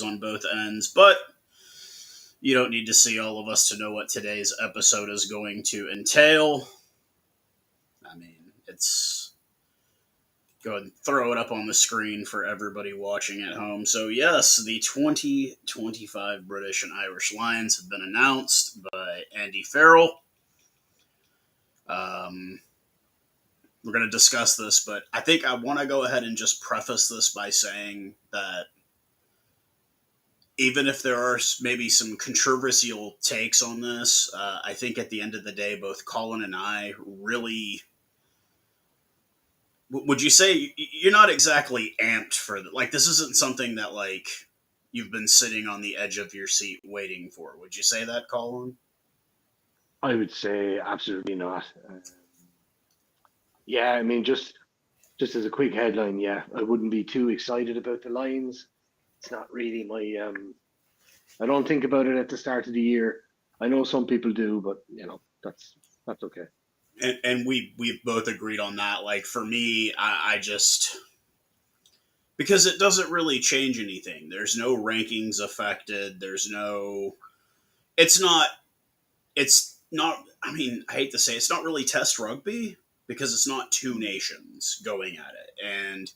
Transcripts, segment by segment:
on both ends, but you don't need to see all of us to know what today's episode is going to entail. I mean, it's go ahead and throw it up on the screen for everybody watching at home. So, yes, the 2025 British and Irish Lions have been announced by Andy Farrell. We're going to discuss this, but I think I want to go ahead and just preface this by saying that even if there are maybe some controversial takes on this, I think at the end of the day, both Colin and I really. Would you say you're not exactly amped for like this isn't something that like you've been sitting on the edge of your seat waiting for? Would you say that, Colin? I would say absolutely not. Yeah, I mean, just as a quick headline, yeah, I wouldn't be too excited about the Lions. It's not really my. I don't think about it at the start of the year. I know some people do, but that's okay. And we've both agreed on that. Like for me, I just because it doesn't really change anything. There's no rankings affected. There's no. It's not. It's not. I mean, I hate to say it's not really test rugby because it's not two nations going at it, and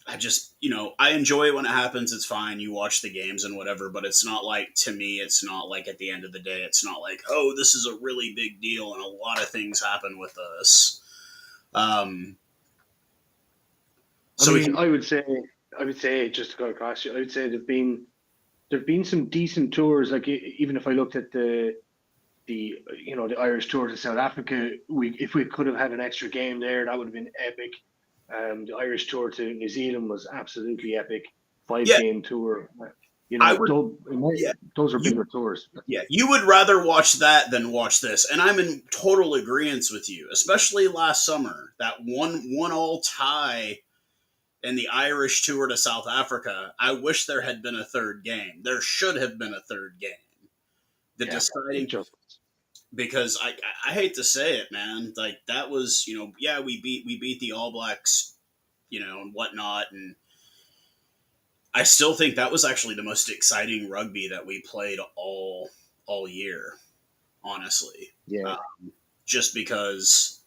I just I enjoy it when it happens. It's fine. You watch the games and whatever, but it's not like to me. It's not like at the end of the day. It's not like oh, this is a really big deal and a lot of things happen with us. So I would say just to go across you, I would say there've been some decent tours. Like even if I looked at the Irish tour to South Africa, if we could have had an extra game there, that would have been epic. The Irish tour to New Zealand was absolutely epic. 5-game tour. Those are bigger tours. Yeah, you would rather watch that than watch this, and I'm in total agreement with you. Especially last summer, that one all tie in the Irish tour to South Africa. I wish there had been a third game. There should have been a third game. The deciding because I hate to say it, man. Like that was we beat the All Blacks, and whatnot, and I still think that was actually the most exciting rugby that we played all year. Honestly, just because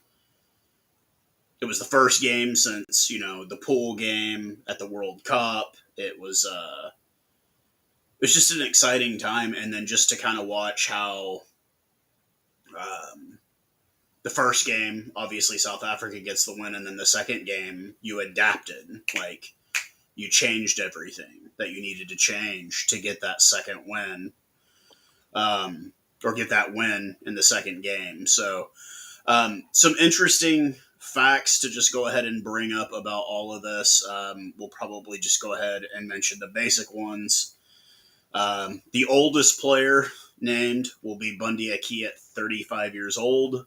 it was the first game since the pool game at the World Cup. It was just an exciting time, and then just to kind of watch how. The first game, obviously South Africa gets the win, and then the second game, you adapted. Like, you changed everything that you needed to change to get that second win, or get that win in the second game. So, some interesting facts to just go ahead and bring up about all of this. We'll probably just go ahead and mention the basic ones. The oldest player named will be Bundy Aki at 35 years old.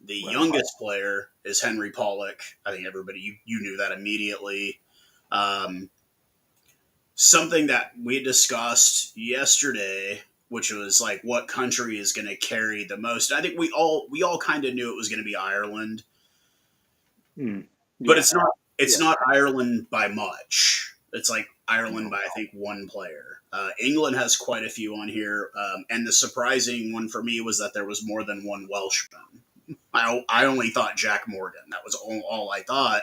The youngest player is Henry Pollock. I think everybody, you knew that immediately. Something that we discussed yesterday, which was like what country is going to carry the most. I think we all kind of knew it was going to be Ireland. But it's not Ireland by much. It's like Ireland by I think one player. England has quite a few on here, and the surprising one for me was that there was more than one Welshman. I only thought Jack Morgan. That was all I thought.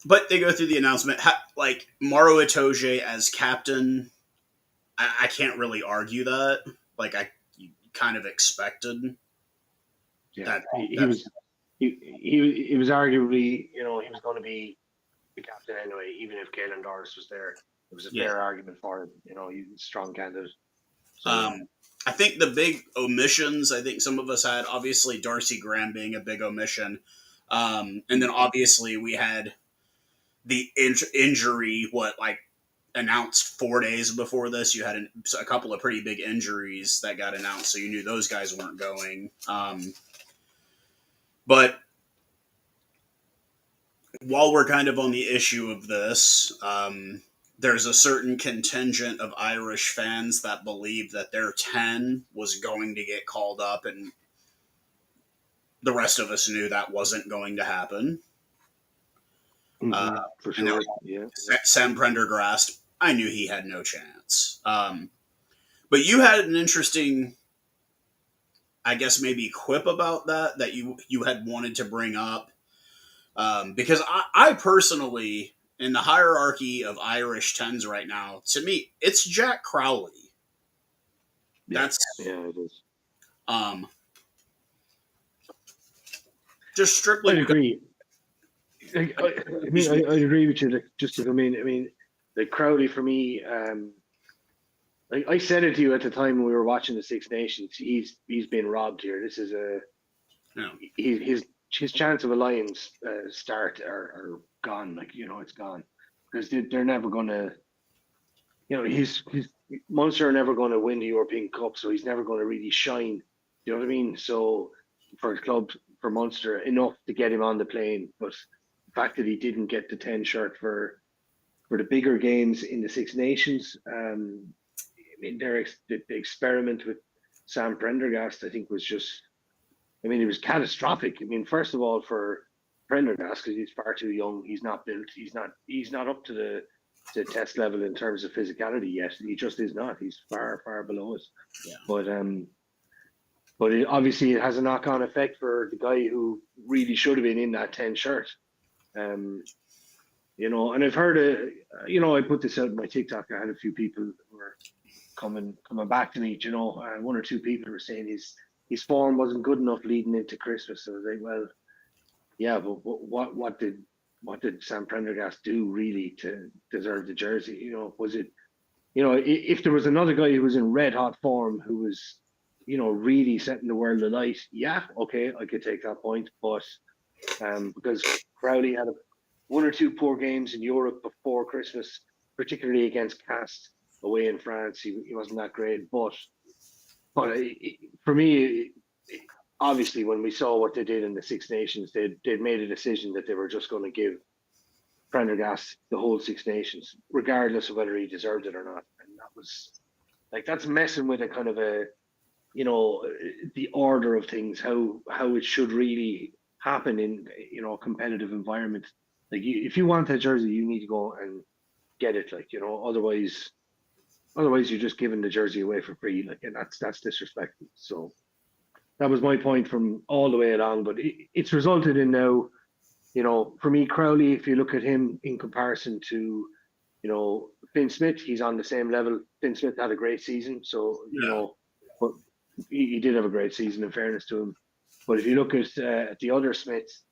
But they go through the announcement. Like, Maro Itoje as captain, I can't really argue that. Like, I kind of expected. Yeah, he was arguably, he was going to be the captain anyway, even if Caelan Doris was there. It was a fair argument for him. He's a strong candidate. So, I think the big omissions, I think some of us had, obviously Darcy Graham being a big omission. And then obviously we had the injury, announced 4 days before this. You had a couple of pretty big injuries that got announced, so you knew those guys weren't going. But while we're kind of on the issue of this, there's a certain contingent of Irish fans that believe that their 10 was going to get called up, and the rest of us knew that wasn't going to happen. For and sure. Yeah. Sam Prendergast, I knew he had no chance. But you had an interesting, I guess, maybe quip about that you had wanted to bring up. Because I personally, in the hierarchy of Irish 10s right now, to me, it's Jack Crowley. Yeah. That's Yeah, it is. um, just strictly I'd because agree. he's I'd agree with you. Like, just because like Crowley for me, like I said it to you at the time when we were watching the Six Nations. He's been robbed here. This is you know, his chance of a Lions start are gone. Like it's gone because they're never gonna. He's Munster are never going to win the European Cup, so he's never going to really shine. You know what I mean? So for his club, for Munster, enough to get him on the plane, but the fact that he didn't get the 10 shirt for the bigger games in the Six Nations, the experiment with Sam Prendergast, I think, was just, it was catastrophic. First of all, for Prendergast, because he's far too young, he's not built, he's not up to the test level in terms of physicality yet. He just is not. He's far, far below us. yeah. But obviously it has a knock-on effect for the guy who really should have been in that 10 shirt. And I've heard, I put this out on my TikTok. I had a few people who were coming back to me. One or two people were saying his form wasn't good enough leading into Christmas. So I was like, well, yeah, but what did Sam Prendergast do really to deserve the jersey? Was it, if there was another guy who was in red hot form who was, really setting the world alight, yeah, okay, I could take that point. But because Crowley had one or two poor games in Europe before Christmas, particularly against Cast away in France, he wasn't that great. But for me, obviously, when we saw what they did in the Six Nations, they'd made a decision that they were just going to give Prendergast the whole Six Nations, regardless of whether he deserved it or not. And that was that's messing with a kind of the order of things, how it should really happen in a competitive environment. Like if you want that jersey, you need to go and get it. Otherwise you're just giving the jersey away for free. And that's disrespectful. So that was my point from all the way along. But it's resulted in now, for me, Crowley, if you look at him in comparison to, Finn Smith, he's on the same level. Finn Smith had a great season. So, but he did have a great season, in fairness to him. But if you look at the other Smiths,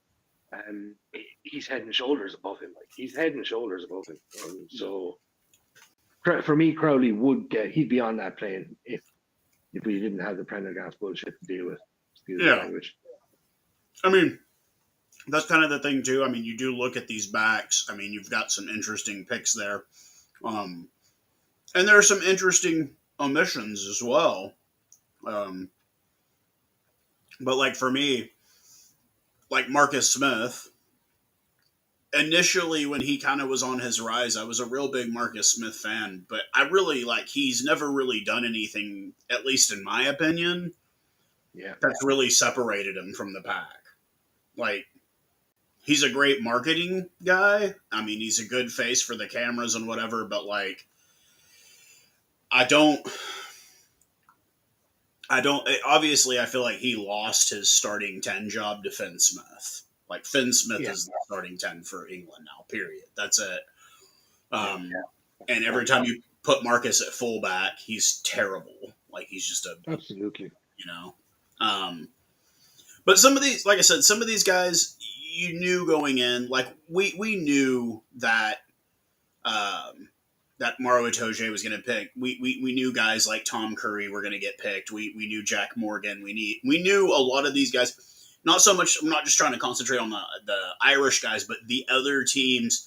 he's head and shoulders above him. He's head and shoulders above him. So for me, Crowley he'd be on that plane if we didn't have the Prendergast bullshit to deal with. Excuse the language. That's kind of the thing too. You do look at these backs. You've got some interesting picks there, and there are some interesting omissions as well. But for me, Marcus Smith, initially when he kind of was on his rise, I was a real big Marcus Smith fan. But I really he's never really done anything, at least in my opinion, that's really separated him from the pack. He's a great marketing guy. He's a good face for the cameras and whatever, but I don't obviously I feel like he lost his starting 10 job to Finn Smith. Finn Smith is the starting 10 for England now, period. That's it. And every time you put Marcus at fullback, he's terrible. He's just absolutely, but some of these, like I said, some of these guys you knew going in, we knew that that Maro Itoje was going to pick. We knew guys like Tom Curry were going to get picked. We knew Jack Morgan. We knew a lot of these guys. Not so much. I'm not just trying to concentrate on the Irish guys, but the other teams.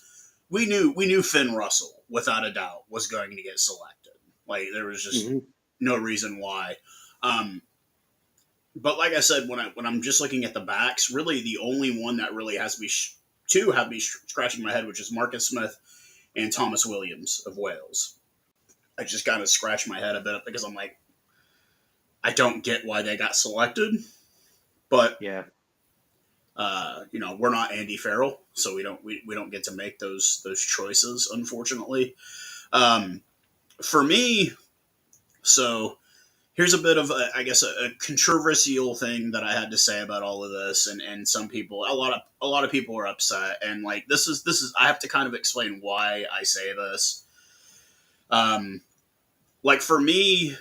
We knew Finn Russell without a doubt was going to get selected. There was just no reason why. But like I said, when I'm just looking at the backs, really the only one that really has me scratching my head, which is Marcus Smith and Thomas Williams of Wales. I just kind of scratch my head a bit because I'm I don't get why they got selected. But We're not Andy Farrell, so we don't get to make those choices, unfortunately. Um, for me, so here's a bit of a controversial thing that I had to say about all of this, and some people, a lot of people are upset, and like this is I have to kind of explain why I say this. Um, like for me,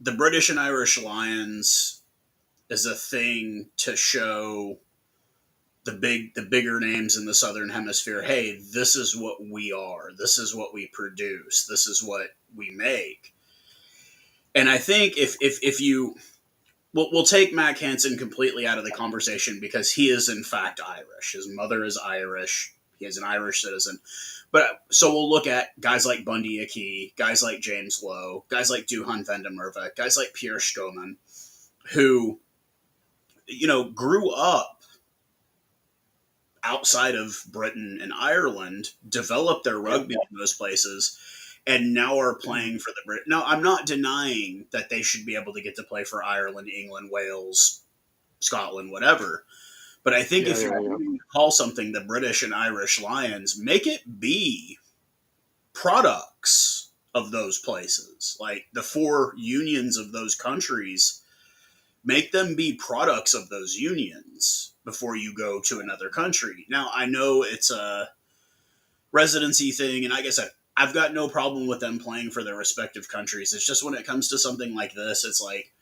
the British and Irish Lions is a thing to show the bigger names in the Southern Hemisphere. Hey, this is what we are. This is what we produce. This is what we make. And I think if you we'll take Mac Hansen completely out of the conversation because he is in fact Irish. His mother is Irish. He is an Irish citizen. But so we'll look at guys like Bundy Aki, guys like James Lowe, guys like Duhan van der Merwe, guys like Pierre Schoeman, who grew up outside of Britain and Ireland, developed their rugby in those places, and now are playing for the Brit. Now, I'm not denying that they should be able to get to play for Ireland, England, Wales, Scotland, whatever. But I think if you're going to call something the British and Irish Lions, make it be products of those places. Like the 4 unions of those countries, make them be products of those unions before you go to another country. Now, I know it's a residency thing, and like I said, I've got no problem with them playing for their respective countries. It's just when it comes to something like this, it's like,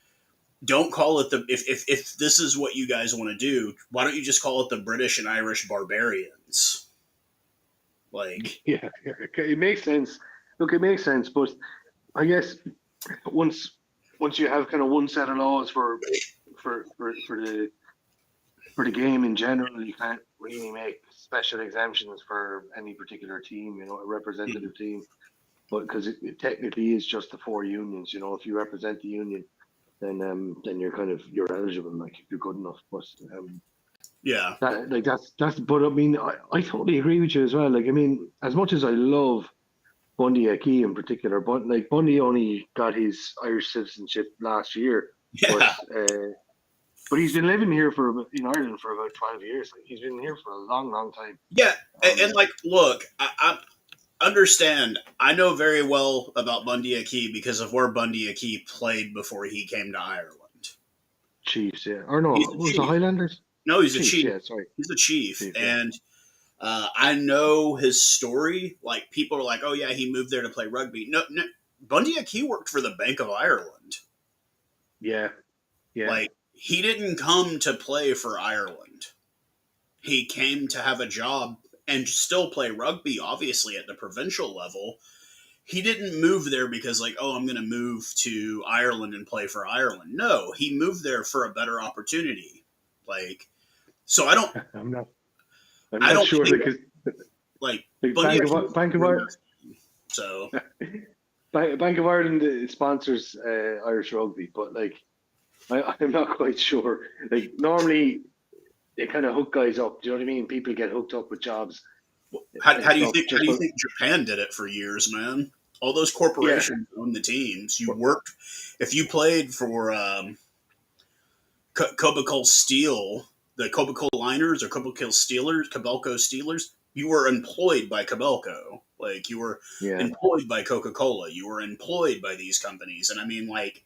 don't call it if this is what you guys want to do, why don't you just call it the British and Irish Barbarians? Like, yeah, it makes sense. Look, it makes sense, but I guess once you have kind of one set of laws for the game in general, you can't really make special exemptions for any particular team, a representative team, but because it technically is just the 4 unions. If you represent the union, then you're eligible, like if you're good enough. But that's. But I mean, I totally agree with you as well. Like, I mean, as much as I love Bundy Aki in particular, but like Bundy only got his Irish citizenship last year. yeah. But he's been living here in Ireland for about 12 years. Like, he's been here for a long, long time. Yeah, and like, look, I understand. I know very well about Bundy Aki because of where Bundy Aki played before he came to Ireland. Chiefs, yeah. Or no, was the Highlanders? No, he's a chief. Yeah, sorry. He's a chief. And I know his story. Like, people are like, oh, yeah, he moved there to play rugby. No, Bundy Aki worked for the Bank of Ireland. Yeah. Like, he didn't come to play for Ireland. He came to have a job and still play rugby, obviously, at the provincial level. He didn't move there because, like, oh, I'm going to move to Ireland and play for Ireland. No, he moved there for a better opportunity. Like, so I don't. I'm not sure because like Bank of Ireland. So Bank of Ireland sponsors Irish rugby, but like I'm not quite sure. Like normally they kind of hook guys up. Do you know what I mean? People get hooked up with jobs. How do you think Japan did it for years, man? All those corporations own the teams. You worked if you played for Kobelco Steel, the Kobelco Liners or Kobelco Steelers. You were employed by Kobelco. Like, you were employed by Coca-Cola. You were employed by these companies. And I mean, like,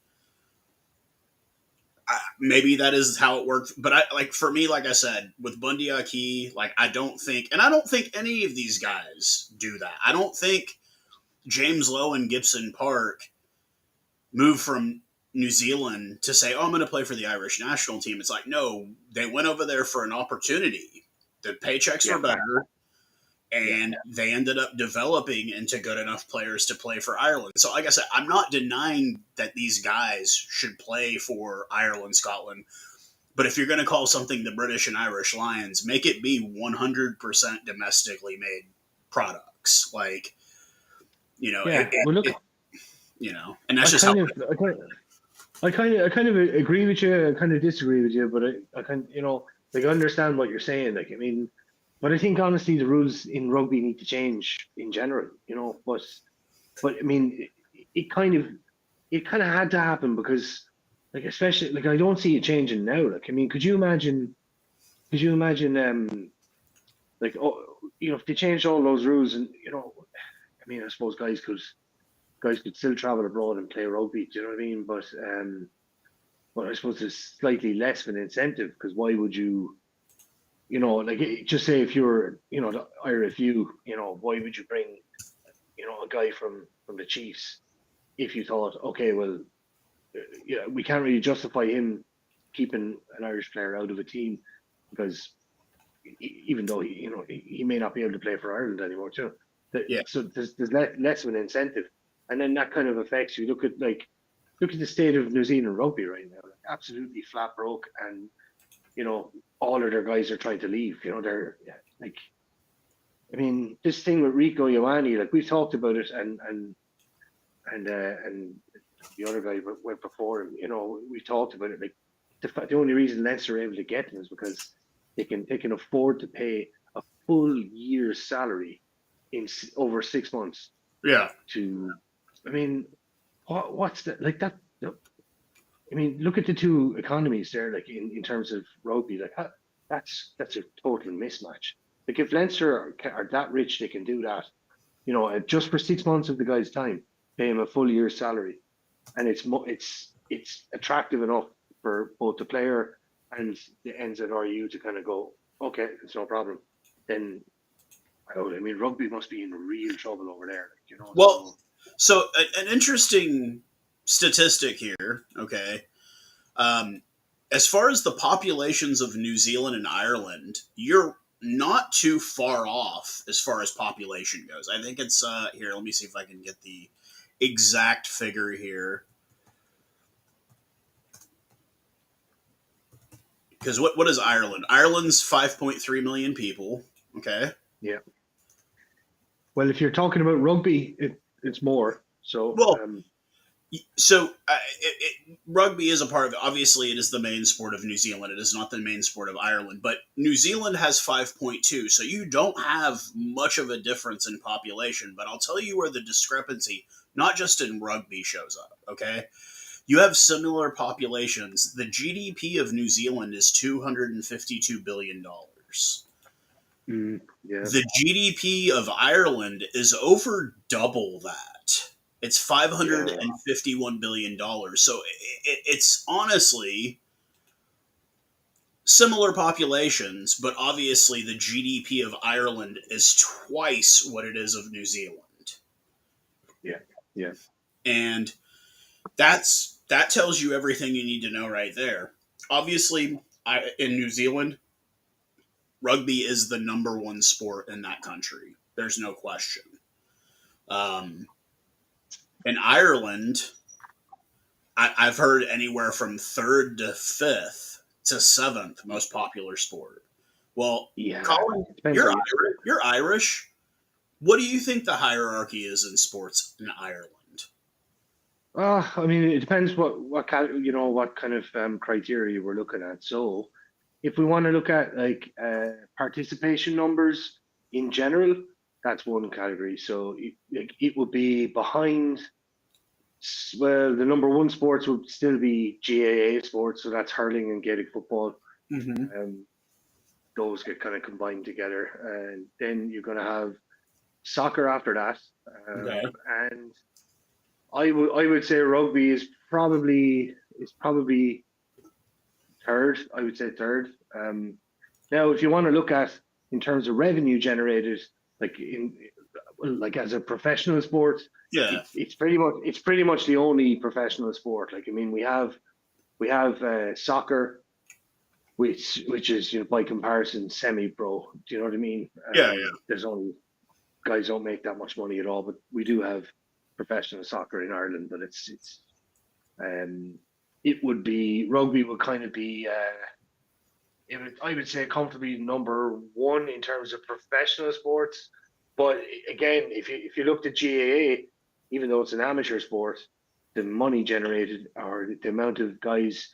maybe that is how it worked. But for me, like I said, with Bundy Aki, like, I don't think any of these guys do that. I don't think James Lowe and Gibson Park moved from New Zealand to say, oh, I'm going to play for the Irish national team. It's like, no, they went over there for an opportunity. The paychecks were better, and they ended up developing into good enough players to play for Ireland. So, like I said, I'm not denying that these guys should play for Ireland, Scotland. But if you're going to call something the British and Irish Lions, make it be 100% domestically made products. Like, and that's just I kind of agree with you. I kind of disagree with you, but I kind I understand what you're saying. Like, I mean, but I think honestly the rules in rugby need to change in general. But I mean, it kind of had to happen because, like, especially like I don't see it changing now. Like, I mean, could you imagine could you imagine, like, oh, if they changed all those rules, and I mean, I suppose guys could still travel abroad and play rugby. Do you know what I mean? But I suppose there's slightly less of an incentive because why would you? Like just say if you're, the IRFU, why would you bring, a guy from the Chiefs if you thought, okay, well, yeah, we can't really justify him keeping an Irish player out of a team because even though he may not be able to play for Ireland anymore too. Yeah. So there's less of an incentive, and then that kind of affects you. Look at the state of New Zealand rugby right now, like, absolutely flat broke, and all of their guys are trying to leave. Like, I mean, this thing with Rico Ioane, like we've talked about it, and the other guy went before him. We talked about it. Like the only reason Leinster are able to get him is because they can afford to pay a full year's salary in over 6 months. Yeah. I mean, what's that like that? I mean, look at the two economies there, like in terms of rugby, like that's a total mismatch. Like if Leinster are that rich, they can do that. Just for 6 months of the guy's time, pay him a full year's salary, and it's attractive enough for both the player and the NZRU to kind of go, okay, it's no problem. Then, I mean, rugby must be in real trouble over there. Well, so an interesting statistic here, okay? As far as the populations of New Zealand and Ireland, you're not too far off as far as population goes. I think it's here. Let me see if I can get the exact figure here. Because what is Ireland? Ireland's 5.3 million people. Okay. Yeah. Well, if you're talking about rugby, it's more. So. Well, rugby is a part of it. Obviously, it is the main sport of New Zealand. It is not the main sport of Ireland. But New Zealand has 5.2, so you don't have much of a difference in population. But I'll tell you where the discrepancy, not just in rugby, shows up. Okay. You have similar populations. The GDP of New Zealand is $252 billion. Yeah. The GDP of Ireland is over double that. It's $551 billion. So it's honestly similar populations, but obviously the GDP of Ireland is twice what it is of New Zealand. Yeah. Yeah. And that tells you everything you need to know right there. Obviously, in New Zealand, rugby is the number one sport in that country. There's no question. In Ireland, I've heard anywhere from third to fifth to seventh most popular sport. Well, yeah, Colin, you're Irish. What do you think the hierarchy is in sports in Ireland? I mean, it depends what kind of criteria we're looking at. So, if we want to look at like participation numbers in general, that's one category. So it would be behind. Well, the number one sports would still be GAA sports, so that's hurling and Gaelic football. Mm-hmm. Those get kind of combined together, and then you're going to have soccer after that, Okay. and I would say rugby is probably third. I would say third. Now, if you want to look at in terms of revenue generated, like as a professional sport, Yeah. it's pretty much the only professional sport. Like, I mean, we have soccer, which is by comparison semi-pro. Do you know what I mean? Yeah. There's only guys don't make that much money at all, but we do have professional soccer in Ireland. But it would be rugby would kind of be I would say comfortably number one in terms of professional sports. But again, if you looked at GAA, even though it's an amateur sport, the money generated or the amount of guys,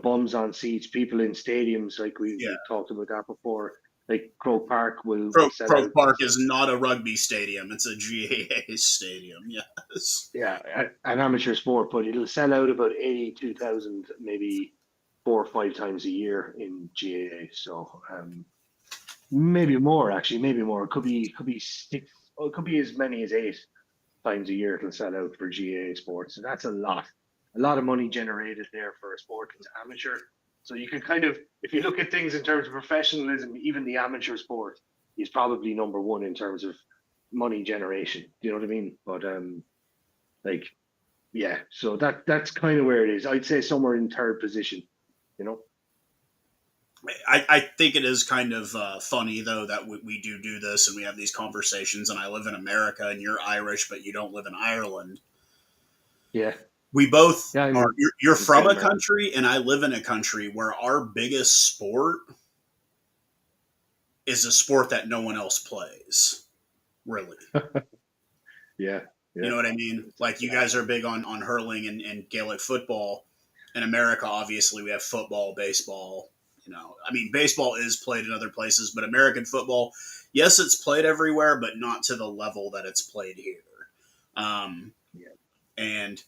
bums on seats, people in stadiums, like we talked about that before. Like Croke Park will sell Croke out. Park is not a rugby stadium; it's a GAA stadium. Yes. Yeah, an amateur sport, but it'll sell out about 82,000 maybe 4 or 5 times a year in GAA. So maybe more actually, maybe more. It could be 6. Oh, it could be as many as 8 times a year it'll sell out for GAA sports. So that's a lot. A lot of money generated there for a sport that's amateur. So you can kind of, if you look at things in terms of professionalism, even the amateur sport is probably number one in terms of money generation. Do you know what I mean? But like, yeah. So that's kind of where it is. I'd say somewhere in third position. You know. I think it is kind of funny, though, that we do this and we have these conversations, and I live in America and you're Irish, but you don't live in Ireland. Yeah. We both Yeah. are. You're In from South a America. country, and I live in a country where our biggest sport is a sport that no one else plays, really. Yeah. You Yeah. know what I mean? Like, you guys are big on hurling and Gaelic football. In America, obviously, we have football, baseball. I mean, baseball is played in other places, but American football, yes, it's played everywhere, but not to the level that it's played here. Um, Yeah. and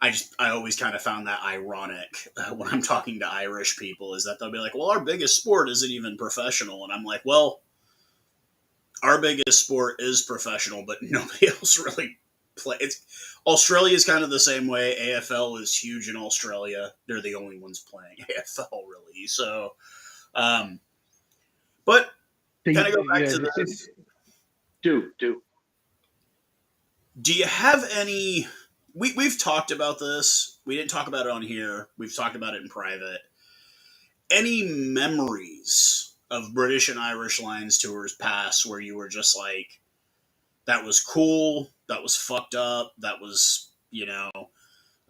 I always kind of found that ironic when I'm talking to Irish people, is that they'll be like, well, our biggest sport isn't even professional. And I'm like, well, our biggest sport is professional, but nobody else really play. Australia is kind of the same way. AFL is huge in Australia. They're the only ones playing AFL, really. So, um, but kind of go back Yeah. to this. Do. Do you have any? We've talked about this. We didn't talk about it on here. We've talked about it in private. Any memories of British and Irish Lions tours past where you were just like, that was cool, that was fucked up, that was,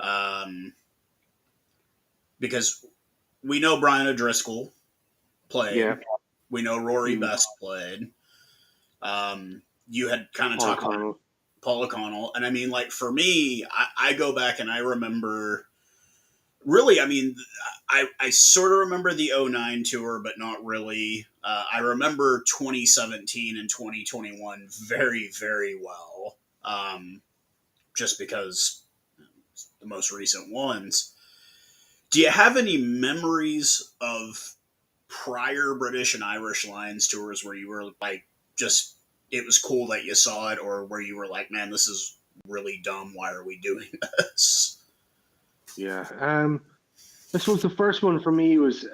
um, because we know Brian O'Driscoll Yeah. played, we know Rory Mm. Best played. You had kind of Paul talked about O'Connell. Paul O'Connell, and I mean, like, for me, I go back and I remember. Really, I mean, I sort of remember the '09 tour, but not really. I remember 2017 and 2021 very, very well, just because the most recent ones. Do you have any memories of prior British and Irish Lions tours where you were like, just, it was cool that you saw it, or where you were like, man, this is really dumb. Why are we doing this? Yeah. I suppose the first one for me was,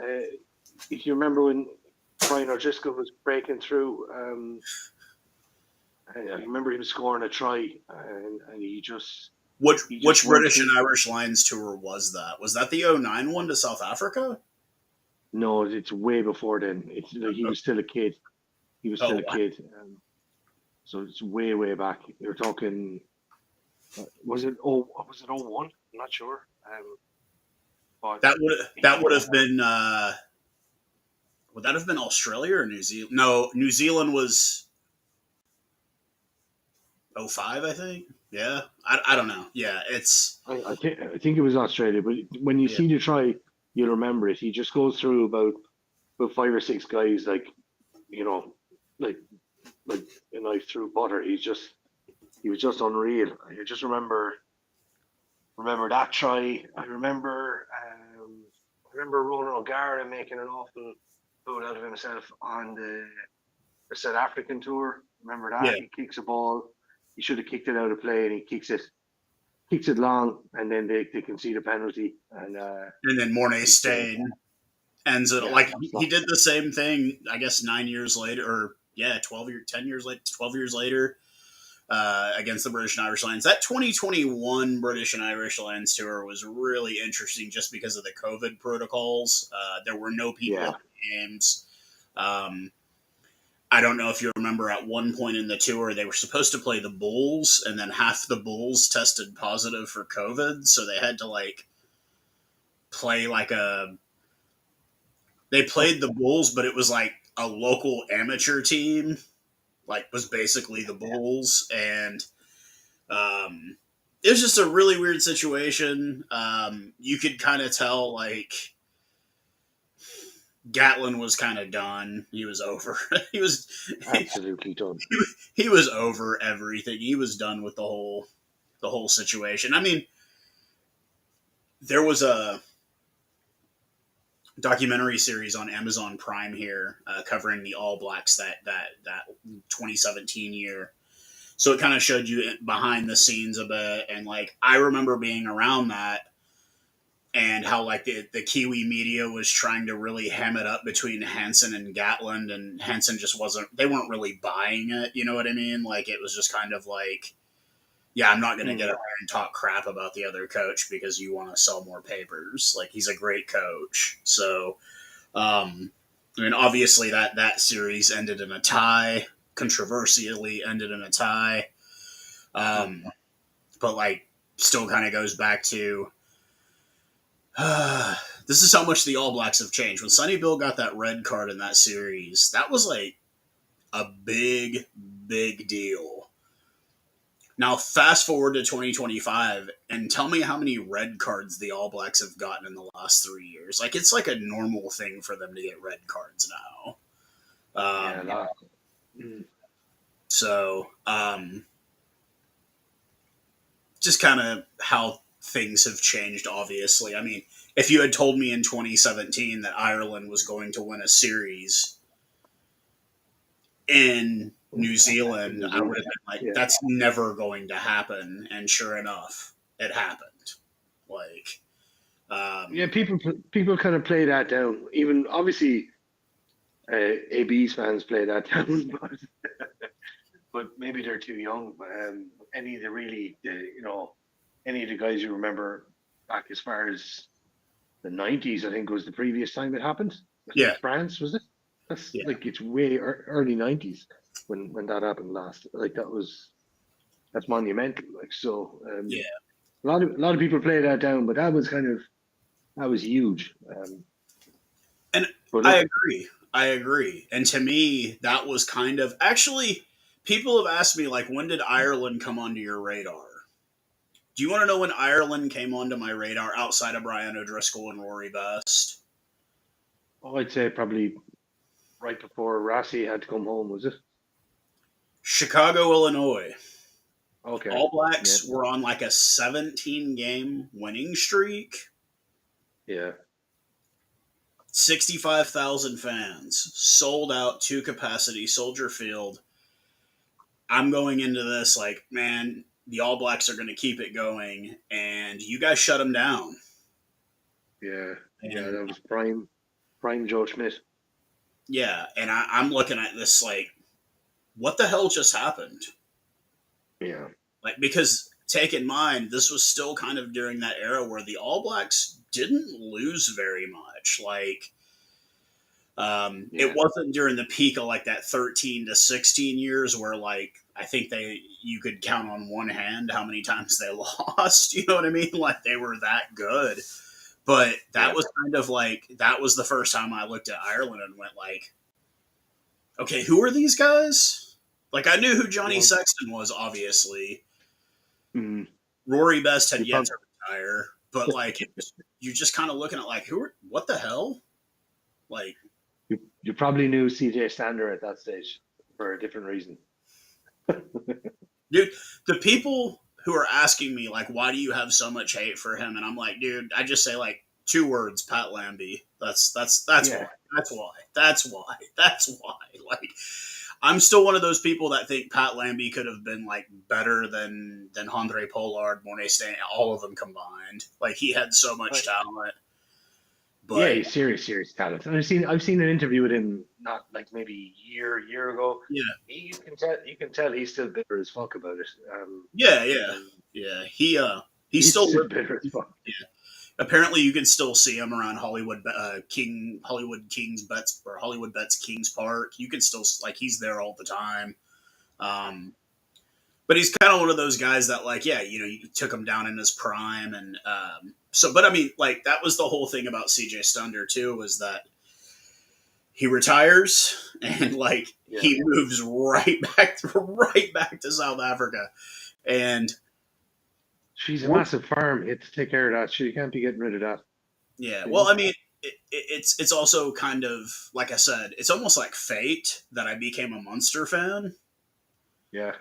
if you remember when Brian O'Driscoll was breaking through. I remember him scoring a try, and he just Which went British through. and Irish Lions tour was that? Was that the '09 one to South Africa? No, it's way before then. It's like he was still a kid. He was still Oh, a kid. So it's way back. You're talking. Was it 01? I'm not sure. But that would have been would that have been Australia or New Zealand? No, New Zealand was '05, I think. Yeah, I don't know. Yeah, it's I think it was Australia. But when you yeah. see the try, you'll remember it. He just goes through about 5 or 6 guys, like, you know, like like a knife through butter. He was just unreal. I just remember that try. I remember Ronan O'Gara making an awful fool out of himself on the South African tour. Remember Yeah, that? He kicks a ball. He should have kicked it out of play, and he kicks it long, and then they concede a penalty. And and then Mornay he's Stain ends it yeah, like he did the same thing. I guess 9 years later, or yeah, 10 years later, 12 years later. Against the British and Irish Lions. That 2021 British and Irish Lions tour was really interesting just because of the COVID protocols. There were no people yeah, at the games. Um, I don't know if you remember at one point in the tour, they were supposed to play the Bulls, and then half the Bulls tested positive for COVID. So they had to like play like a. They played the Bulls, but it was like a local amateur team, like was basically the Bulls. And it was just a really weird situation. You could kind of tell like Gatlin was kind of done. He was over. he was absolutely done. he was over everything. He was done with the whole situation. I mean, there was documentary series on Amazon Prime here, covering the All Blacks that 2017 year. So it kind of showed you behind the scenes a bit, and like I remember being around that, and how like the Kiwi media was trying to really ham it up between Hansen and Gatland, and Hansen just wasn't. They weren't really buying it. You know what I mean? Like it was just kind of like, yeah, I'm not going to get up there and talk crap about the other coach because you want to sell more papers. Like he's a great coach. So, I mean, obviously that series ended in a tie, controversially ended in a tie. But like, still kind of goes back to this is how much the All Blacks have changed. When Sonny Bill got that red card in that series, that was like a big, big deal. Now, fast forward to 2025, and tell me how many red cards the All Blacks have gotten in the last 3 years. Like, it's like a normal thing for them to get red cards now. So, just kind of how things have changed, obviously. I mean, if you had told me in 2017 that Ireland was going to win a series in New Zealand, I would have been like, that's never going to happen. And sure enough, it happened. Like, people kind of play that down. Even obviously, AB's fans play that down, but maybe they're too young. Any of the really, any of the guys you remember back as far as the 90s, I think was the previous time it happened. Yeah, France, was it? That's like it's way early 90s when that happened last. Like that's monumental. Like so, a lot of people play that down, but that was huge. And I agree. And to me, that was kind of actually. People have asked me like, when did Ireland come onto your radar? Do you want to know when Ireland came onto my radar outside of Brian O'Driscoll and Rory Best? Oh, I'd say probably right before Rassie had to come home, was it? Chicago, Illinois. Okay. All Blacks were on like a 17-game winning streak. Yeah. 65,000 fans, sold out to capacity, Soldier Field. I'm going into this like, man, the All Blacks are going to keep it going, and you guys shut them down. Yeah, that was prime Joe Schmidt. Yeah, and I'm looking at this like, what the hell just happened? Yeah. Like, because take in mind, this was still kind of during that era where the All Blacks didn't lose very much. Like, it wasn't during the peak of like that 13 to 16 years where like I think you could count on one hand how many times they lost. You know what I mean? Like they were that good. But that was kind of like that was the first time I looked at Ireland and went like, okay, who are these guys? Like I knew who Johnny Sexton was, obviously. Mm-hmm. Rory Best had yet to retire, but like you're just kind of looking at like what the hell? Like you probably knew CJ Stander at that stage for a different reason. Dude, the people who are asking me like, why do you have so much hate for him? And I'm like, dude, I just say like 2 words, Pat Lambie. That's why. That's why. Like, I'm still one of those people that think Pat Lambie could have been like better than Andre Pollard, Mornay Stain, all of them combined. Like he had so much talent. But he's serious talent. And I've seen an interview with him not like maybe a year ago. Yeah, you can tell he's still bitter as fuck about it. He's still bitter as fuck. Yeah. Apparently, you can still see him around Hollywood Bets Kings Park. You can still like he's there all the time. But he's kind of one of those guys that like, you took him down in his prime, and but I mean, like that was the whole thing about CJ Stander too, was that he retires and like he moves right back to South Africa, and she's a massive farm. You have to take care of that. You can't be getting rid of that. Yeah, well, I mean, it's also kind of like I said, it's almost like fate that I became a Munster fan. Yeah.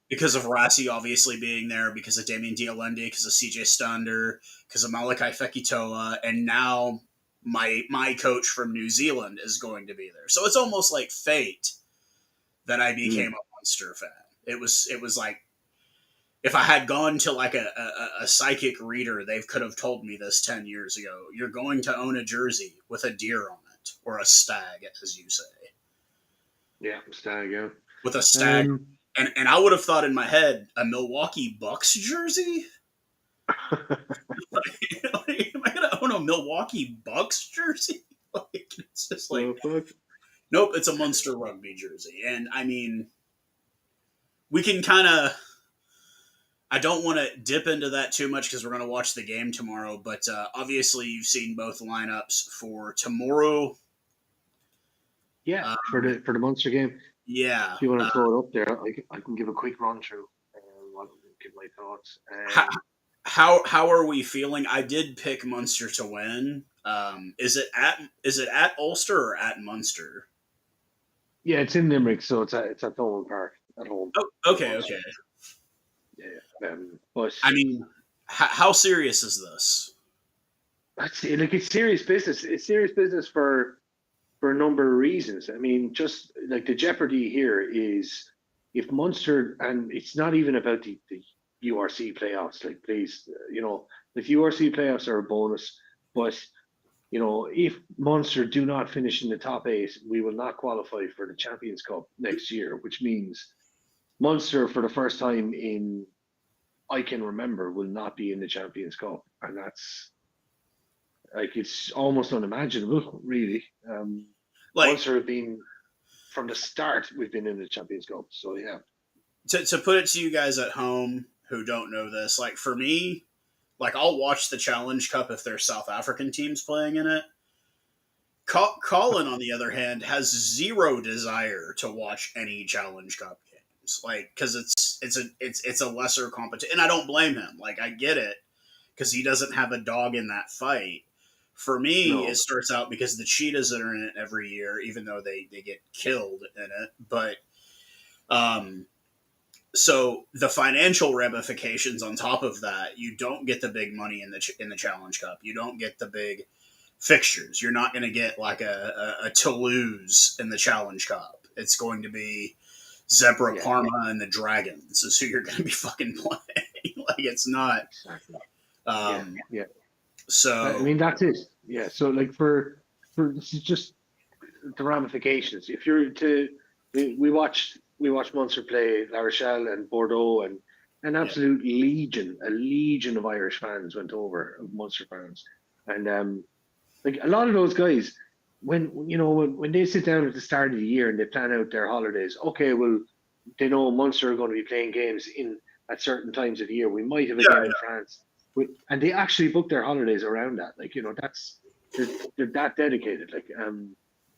Because of Rassie obviously being there, because of Damien Dialende, because of CJ Stander, because of Malachi Fekitoa, and now my coach from New Zealand is going to be there. So it's almost like fate that I became a Munster fan. It was like, if I had gone to like a psychic reader, they could have told me this 10 years ago. You're going to own a jersey with a deer on it, or a stag, as you say. Yeah, stag, yeah. With a stag. And I would have thought in my head, a Milwaukee Bucks jersey? Am I going to own a Milwaukee Bucks jersey? It's just like, nope, it's a Munster rugby jersey. And I mean, we can kind of, I don't want to dip into that too much because we're going to watch the game tomorrow, but obviously you've seen both lineups for tomorrow. Yeah, for the Munster game. Yeah. If you want to throw it up there, I can give a quick run through. Give my thoughts. How are we feeling? I did pick Munster to win. Is it at Ulster or at Munster? Yeah, it's in Limerick, so it's at Thomond Park at home. Oh, okay. Yeah. But I mean, how serious is this? It's serious business. It's serious business for a number of reasons. I mean, just like the jeopardy here is if Munster, and it's not even about the URC playoffs. Like, please, the URC playoffs are a bonus, but if Munster do not finish in the top 8, we will not qualify for the Champions Cup next year, which means Munster, for the first time in I can remember, will not be in the Champions Cup, and that's like, it's almost unimaginable, really. Munster have been, from the start, we've been in the Champions Cup, so yeah. To put it to you guys at home who don't know this, like for me, like I'll watch the Challenge Cup if there's South African teams playing in it. Colin, on the other hand, has zero desire to watch any Challenge Cup games, like because it's a lesser competition, and I don't blame him. Like, I get it because he doesn't have a dog in that fight. For me, It starts out because the cheetahs that are in it every year, even though they get killed in it, but so the financial ramifications on top of that, you don't get the big money in the Challenge Cup. You don't get the big fixtures. You're not going to get like a Toulouse in the Challenge Cup. It's going to be Zebra Parma and the Dragons is who you're going to be fucking playing. Like, it's not. Exactly. So I mean, that's it. Yeah. So like for this is just the ramifications. If you're we watched Munster play La Rochelle and Bordeaux, and an absolute legion of Irish fans went over, of Munster fans, and like a lot of those guys, when they sit down at the start of the year and they plan out their holidays, okay, well, they know Munster are going to be playing games at certain times of the year. We might have a game in France. And they actually book their holidays around that. Like, they're that dedicated. Like,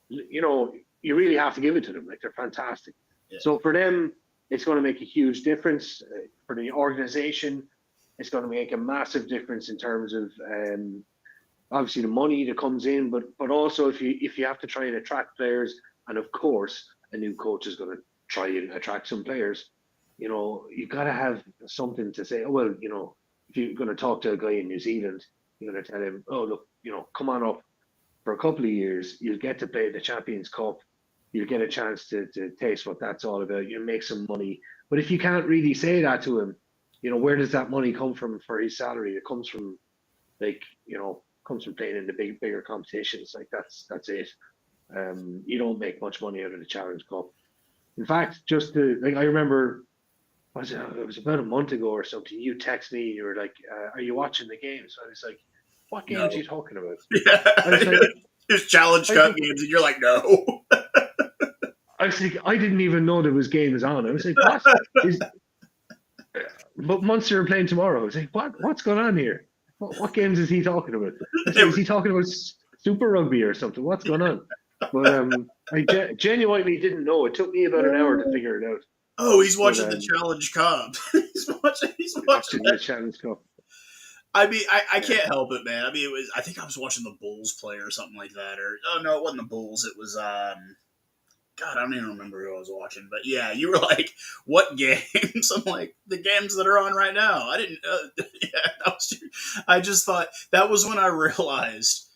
you really have to give it to them. Like, they're fantastic. Yeah. So for them, it's going to make a huge difference. For the organization, it's going to make a massive difference in terms of obviously the money that comes in, but also if you have to try and attract players, and of course a new coach is going to try and attract some players. You've got to have something to say. Oh, well, if you're going to talk to a guy in New Zealand, you're going to tell him, oh, look, come on up for a couple of years. You'll get to play the Champions Cup. You'll get a chance to taste what that's all about. You'll make some money. But if you can't really say that to him, where does that money come from for his salary? It comes from, comes from playing in the bigger competitions. Like, that's it. You don't make much money out of the Challenge Cup. In fact, I remember, it was about a month ago or something, you text me, you were like, are you watching the games? I was like, what games are you talking about? Yeah. I was like, it's Challenge Cup games, and you're like, no. I was like, I didn't even know there was games on. I was like, what? But Munster are playing tomorrow. I was like, what's going on here? What games is he talking about? Is he talking about Super Rugby or something? What's going on? But I genuinely didn't know. It took me about an hour to figure it out. Oh, he's watching the Challenge Cup. he's watching the Challenge Cup. I mean, I can't help it, man. I mean, I think I was watching the Bulls play or something like that. Or, oh, no, it wasn't the Bulls. It was, God, I don't even remember who I was watching. But, yeah, you were like, what games? I'm like, the games that are on right now. I didn't, I just thought, that was when I realized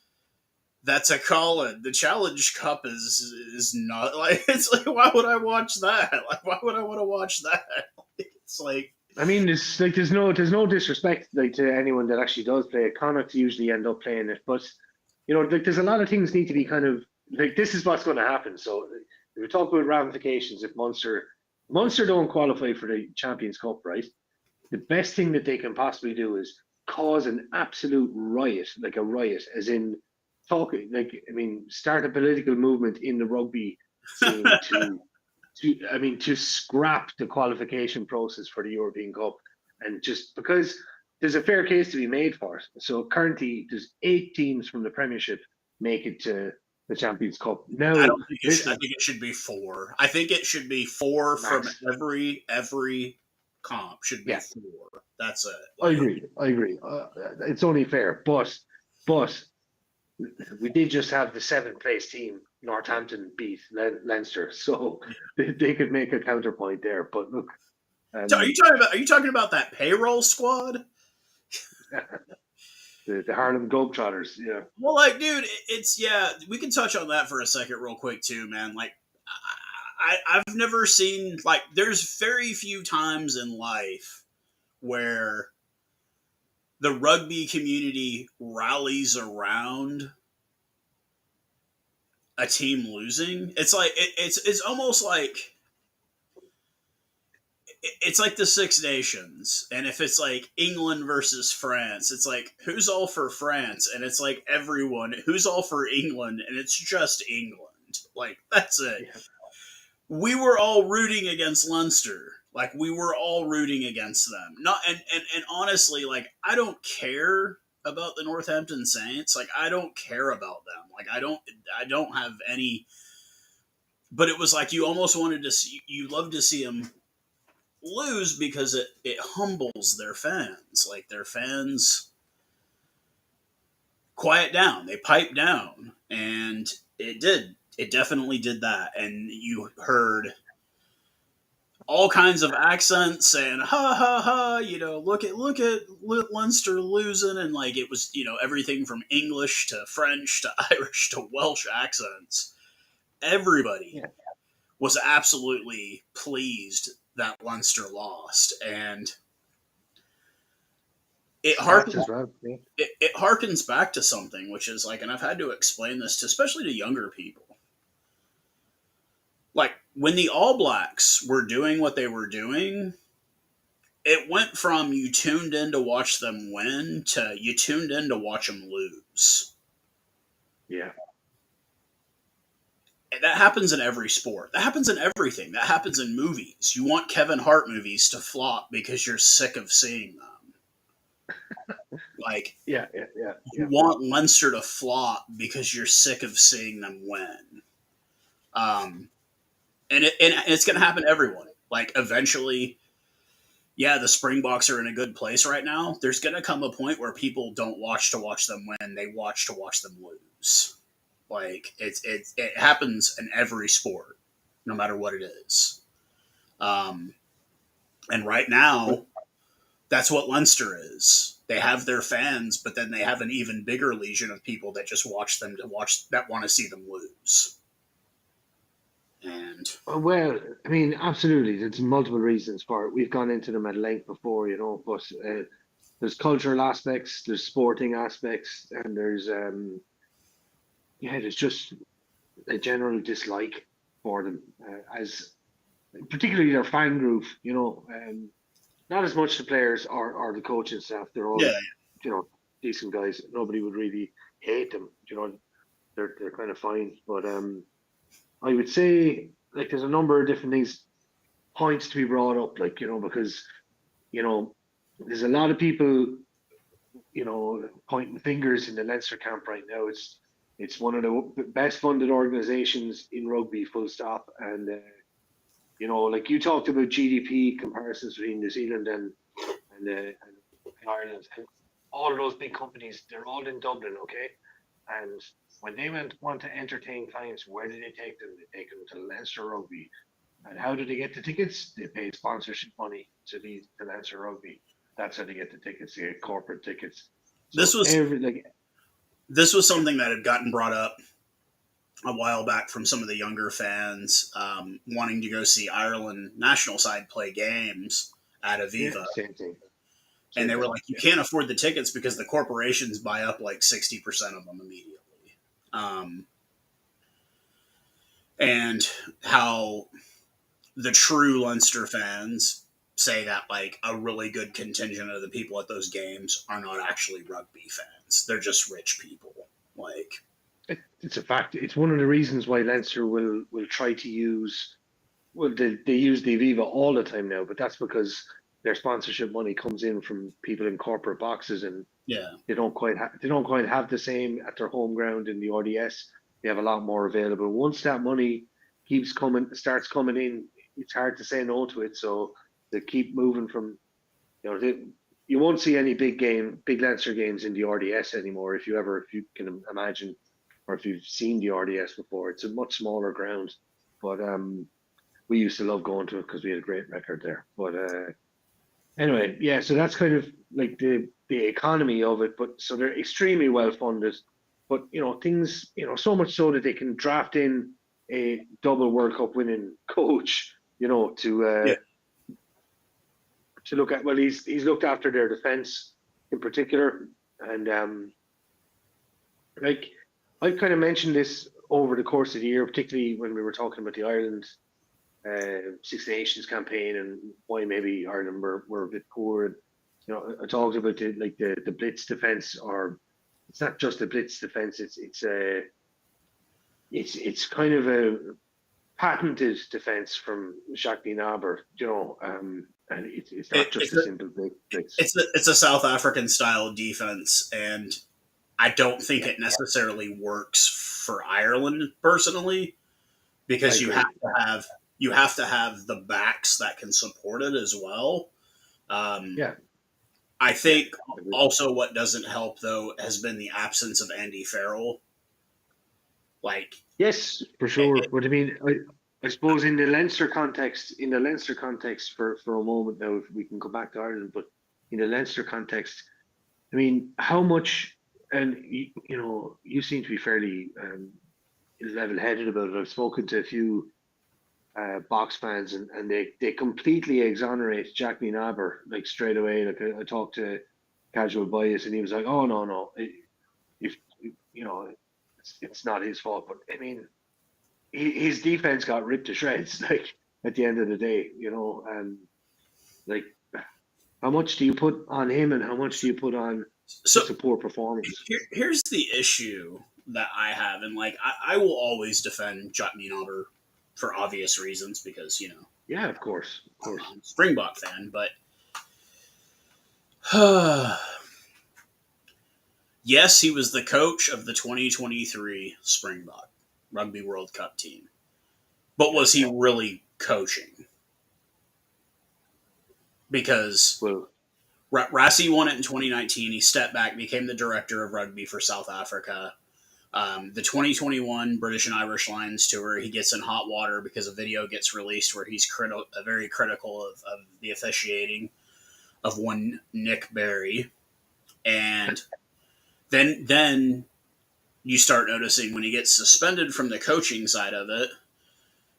That's a call-in. The Challenge Cup is not like it's like why would I watch that? Like why would I want to watch that? It's like I mean, there's no disrespect like to anyone that actually does play it. Connacht usually end up playing it, but like there's a lot of things need to be kind of like this is what's going to happen. So if we talk about ramifications, if Munster don't qualify for the Champions Cup, right? The best thing that they can possibly do is cause an absolute riot, like a riot, as in talking, like I mean, start a political movement in the rugby scene to scrap the qualification process for the European Cup, and just because there's a fair case to be made for it. So currently, there's 8 teams from the Premiership make it to the Champions Cup. I Now, don't think I listen, think it should be four. I think it should be four from Max, every comp should be yeah, four. That's it. I Like agree. I agree. It's only fair, but we did just have the seventh place team, Northampton, beat Leinster, so they could make a counterpoint there. But look, so um, are you talking about that payroll squad? the Harlem Globetrotters, yeah, Well, like, dude, it's yeah. We can touch on that for a second, real quick, too, man. Like, I've never seen like. There's very few times in life where the rugby community rallies around a team losing. It's like it's almost like it's like the Six Nations, and if it's like England versus France, it's like who's all for France, and it's like everyone who's all for England, and it's just England. Like that's it. yeah. We were all rooting against Leinster. Like we were all rooting against them. Not and honestly, like I don't care about the Northampton Saints. Like I don't care about them. Like I don't have any. But it was like you almost wanted to see. You love to see them lose because it humbles their fans. Like their fans quiet down. They pipe down, and it did. It definitely did that. And you heard all kinds of accents saying ha ha ha, look at Leinster losing, and like it was everything from English to French to Irish to Welsh accents. Everybody Yeah. was absolutely pleased that Leinster lost, and it Stats harkens as well. Yeah. it harkens back to something, which is like, and I've had to explain this to especially to younger people. Like when the All Blacks were doing what they were doing, it went from you tuned in to watch them win to you tuned in to watch them lose. Yeah. And that happens in every sport. That happens in everything. That happens in movies. You want Kevin Hart movies to flop because you're sick of seeing them. Like Yeah. Yeah. Yeah. you Yeah. want Leinster to flop because you're sick of seeing them win. And it's going to happen to everyone. Like eventually, yeah, the Springboks are in a good place right now. There's going to come a point where people don't watch to watch them win; they watch to watch them lose. Like it happens in every sport, no matter what it is. And right now, that's what Leinster is. They have their fans, but then they have an even bigger legion of people that just watch them that want to see them lose. And Well, I mean, absolutely. There's multiple reasons for it. We've gone into them at length before, but there's cultural aspects, there's sporting aspects, and there's just a general dislike for them as particularly their fan group. Not as much the players or the coaching staff. They're all yeah, decent guys. Nobody would really hate them. They're kind of fine, but I would say like there's a number of different points to be brought up, like because there's a lot of people pointing fingers in the Leinster camp right now. It's one of the best funded organisations in rugby, full stop. And like you talked about GDP comparisons between New Zealand and Ireland, and all of those big companies, they're all in Dublin, okay? And when they want to entertain clients, where do they take them? They take them to Leinster Rugby. And how do they get the tickets? They pay sponsorship money to Leinster Rugby. That's how they get the tickets. They get corporate tickets. So this was this was something that had gotten brought up a while back from some of the younger fans, wanting to go see Ireland national side play games at Yeah, Aviva. same thing. And Same they were thing. like, you can't afford the tickets because the corporations buy up like 60% of them immediately. Um, and how the true Leinster fans say that like a really good contingent of the people at those games are not actually rugby fans. They're just rich people. Like, It's a fact. It's one of the reasons why Leinster will try to use. Well, they use the Aviva all the time now, but that's because their sponsorship money comes in from people in corporate boxes, and yeah, they don't quite have the same at their home ground in the RDS. They have a lot more available. Once that money starts coming in, it's hard to say no to it. So they keep moving from, you won't see any big Leinster games in the RDS anymore. If you can imagine, or if you've seen the RDS before, it's a much smaller ground. But we used to love going to it because we had a great record there. But anyway, yeah, so that's kind of like the economy of it. But so they're extremely well funded. But things, so much so that they can draft in a double World Cup winning coach, yeah. to look at. Well, he's looked after their defense in particular, and like I've kind of mentioned this over the course of the year, particularly when we were talking about the Ireland Six Nations campaign and why maybe Ireland were a bit poor. And, I talked about the blitz defense, or it's not just a blitz defense. It's kind of a patented defense from Jacques Naber, and it's not just It's a simple blitz. it's a South African style defense, and I don't think Yeah, it necessarily works for Ireland personally I because agree. you have to have the backs that can support it as well. Um, Yeah, I yeah, think I agree. also what doesn't help though has been the absence of Andy Farrell. Like, Yes, for it, sure. it, But I mean, I suppose in the Leinster context, for a moment now, if we can come back to Ireland, but in the Leinster context, I mean, how much, and you seem to be fairly level-headed about it. I've spoken to a few box fans, and they completely exonerate Jack Naber like straight away. Like I talked to Casual Bias, and he was like, "Oh no, if it's not his fault." But I mean, his defense got ripped to shreds. Like at the end of the day, and like how much do you put on him, and how much do you put on so just a poor performance? here's the issue that I have, and like I will always defend Jotny Nobber for obvious reasons because Yeah, of course, of I'm course. a Springbok fan, but yes, he was the coach of the 2023 Springbok Rugby World Cup team. But Yeah. was he really coaching? Because Well, Rassie won it in 2019. He stepped back, became the director of rugby for South Africa. The 2021 British and Irish Lions tour, he gets in hot water because a video gets released where he's very critical of the officiating of one Nick Berry. And then you start noticing when he gets suspended from the coaching side of it.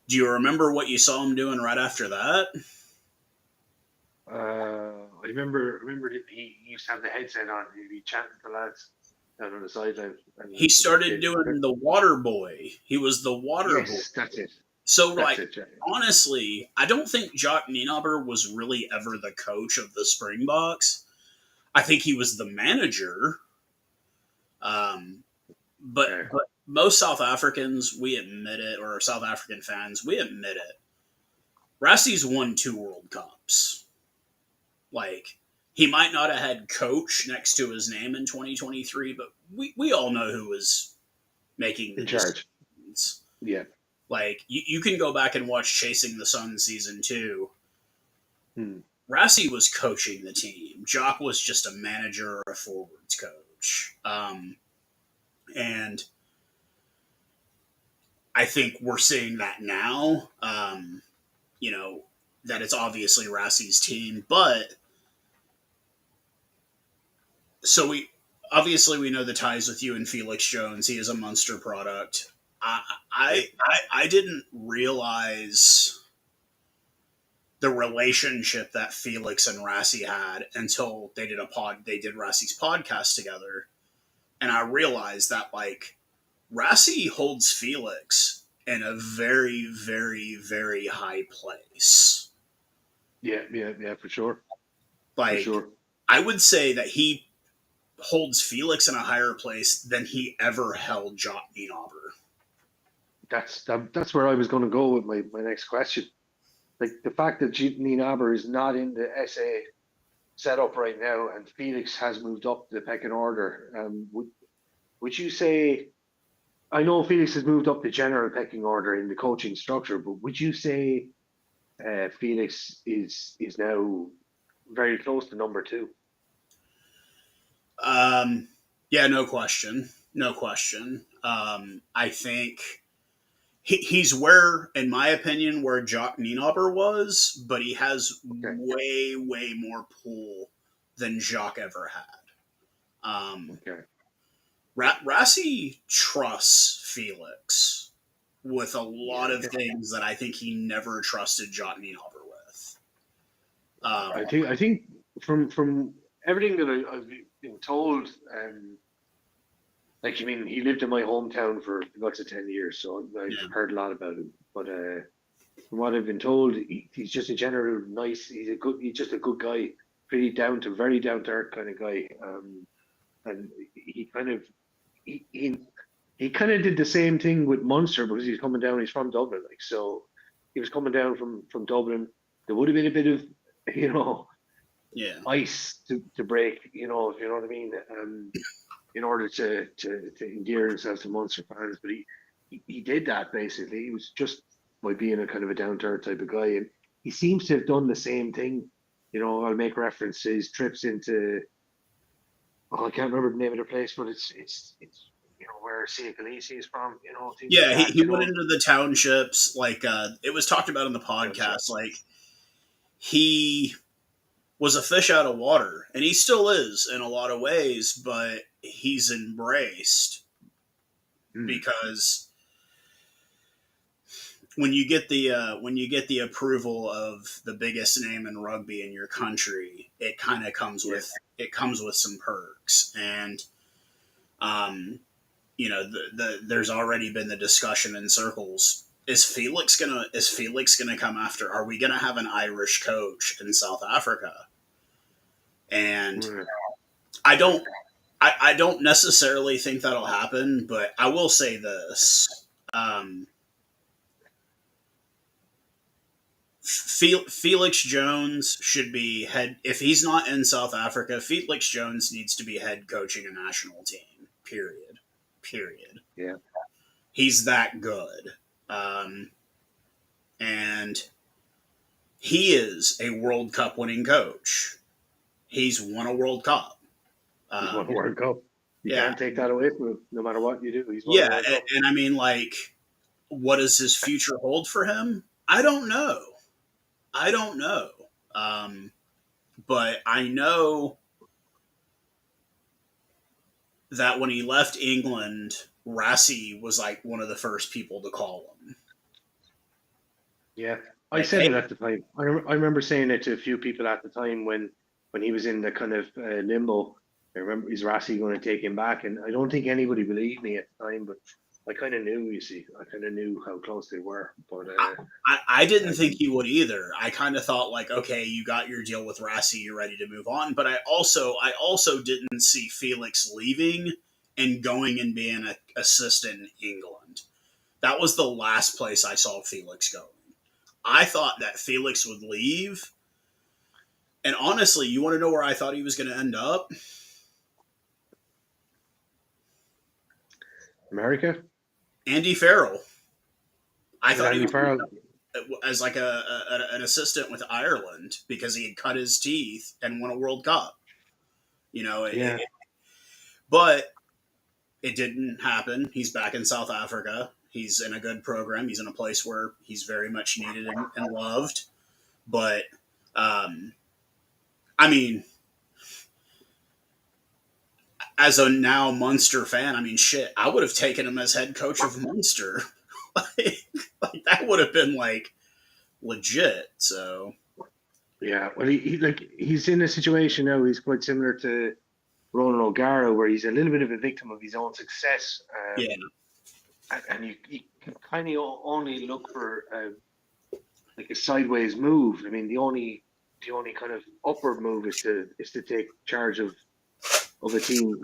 Do you remember what you saw him doing right after that? I remember that he used to have the headset on. He'd be chatting to the lads down on the sideline, and He started they, doing the water boy. He was the water boy. yes, that's it. So, That's like, it. Yeah. honestly, I don't think Jock Nienaber was really ever the coach of the Springboks. I think he was the manager. Um, Yeah. but most South Africans, we admit it, or South African fans, we admit it. Rassie's won 2 World Cups. Like, he might not have had coach next to his name in 2023, but we all know who was making the In charge. decisions. Yeah. Like, you can go back and watch Chasing the Sun season 2. Hmm. Rassie was coaching the team. Jock was just a manager or a forwards coach. And I think we're seeing that now. That it's obviously Rassie's team, but so obviously we know the ties with you and Felix Jones. He is a Munster product. I didn't realize the relationship that Felix and Rassi had until they did Rassi's podcast together. And I realized that like Rassi holds Felix in a very, very, very high place. Yeah, for sure. Like, for sure. I would say that he holds Felix in a higher place than he ever held Jock Nienaber. That's where I was going to go with my next question. Like the fact that Nienaber is not in the SA setup right now, and Felix has moved up the pecking order. Would you say? I know Felix has moved up the general pecking order in the coaching structure, but would you say Felix is now very close to number 2? Yeah, no question. I think he's where, in my opinion, where Jock Nienaber was, but he has way, way more pull than Jock ever had. Rassi trusts Felix with a lot of things that I think he never trusted Jock Nienaber with. I think from everything that I've been told, like, I mean, he lived in my hometown for lots of 10 years, so I've heard a lot about him. But from what I've been told, he's just a general nice. He's just a good guy, very down to earth kind of guy. And he kind of he kind of did the same thing with Munster because he's coming down. He's from Dublin, like, so he was coming down from Dublin. There would have been a bit of ice to break, if you know what I mean. In order to endear himself to Munster fans, but he did that basically. He was just by being a kind of a down to earth type of guy, and he seems to have done the same thing. I'll make reference to his trips into. I can't remember the name of the place, but it's where Sia Khaleesi is from. Yeah, like he went into the townships. Like it was talked about in the podcast. Like he was a fish out of water, and he still is in a lot of ways, but he's embraced because when you get the approval of the biggest name in rugby in your country, it kind of comes with some perks, and there's already been the discussion in circles. Is Felix gonna come after? Are we gonna have an Irish coach in South Africa? And I don't necessarily think that'll happen, but I will say this. Felix Jones should be head. If he's not in South Africa, Felix Jones needs to be head coaching a national team. Period. Yeah. He's that good. And he is a World Cup winning coach. He's won a World Cup. He's won a World Cup. You can't take that away from him, no matter what you do. He's won a World Cup. And I mean, like, what does his future hold for him? I don't know. But I know that when he left England, Rassi was like one of the first people to call him. Yeah, I said it at the time. I remember saying it to a few people at the time when he was in the kind of limbo. I remember, is Rassi going to take him back? And I don't think anybody believed me at the time, but I kind of knew, you see. I kind of knew how close they were. But I didn't think he would either. I kind of thought, like, okay, you got your deal with Rassi, you're ready to move on. But I also didn't see Felix leaving and going and being an assistant in England. That was the last place I saw Felix going. I thought that Felix would leave. And honestly, you want to know where I thought he was going to end up? America? Andy Farrell. I thought he was Farrell as like an assistant with Ireland because he had cut his teeth and won a World Cup. But it didn't happen. He's back in South Africa. He's in a good program. He's in a place where he's very much needed and loved. But, I mean, as a now Munster fan, I mean, shit, I would have taken him as head coach of Munster. like that would have been like legit. So Yeah, well, he's in a situation now. He's quite similar to Ronan O'Gara, where he's a little bit of a victim of his own success. yeah, And you can kind of only look for like a sideways move. I mean, the only kind of upward move is to take charge of a team,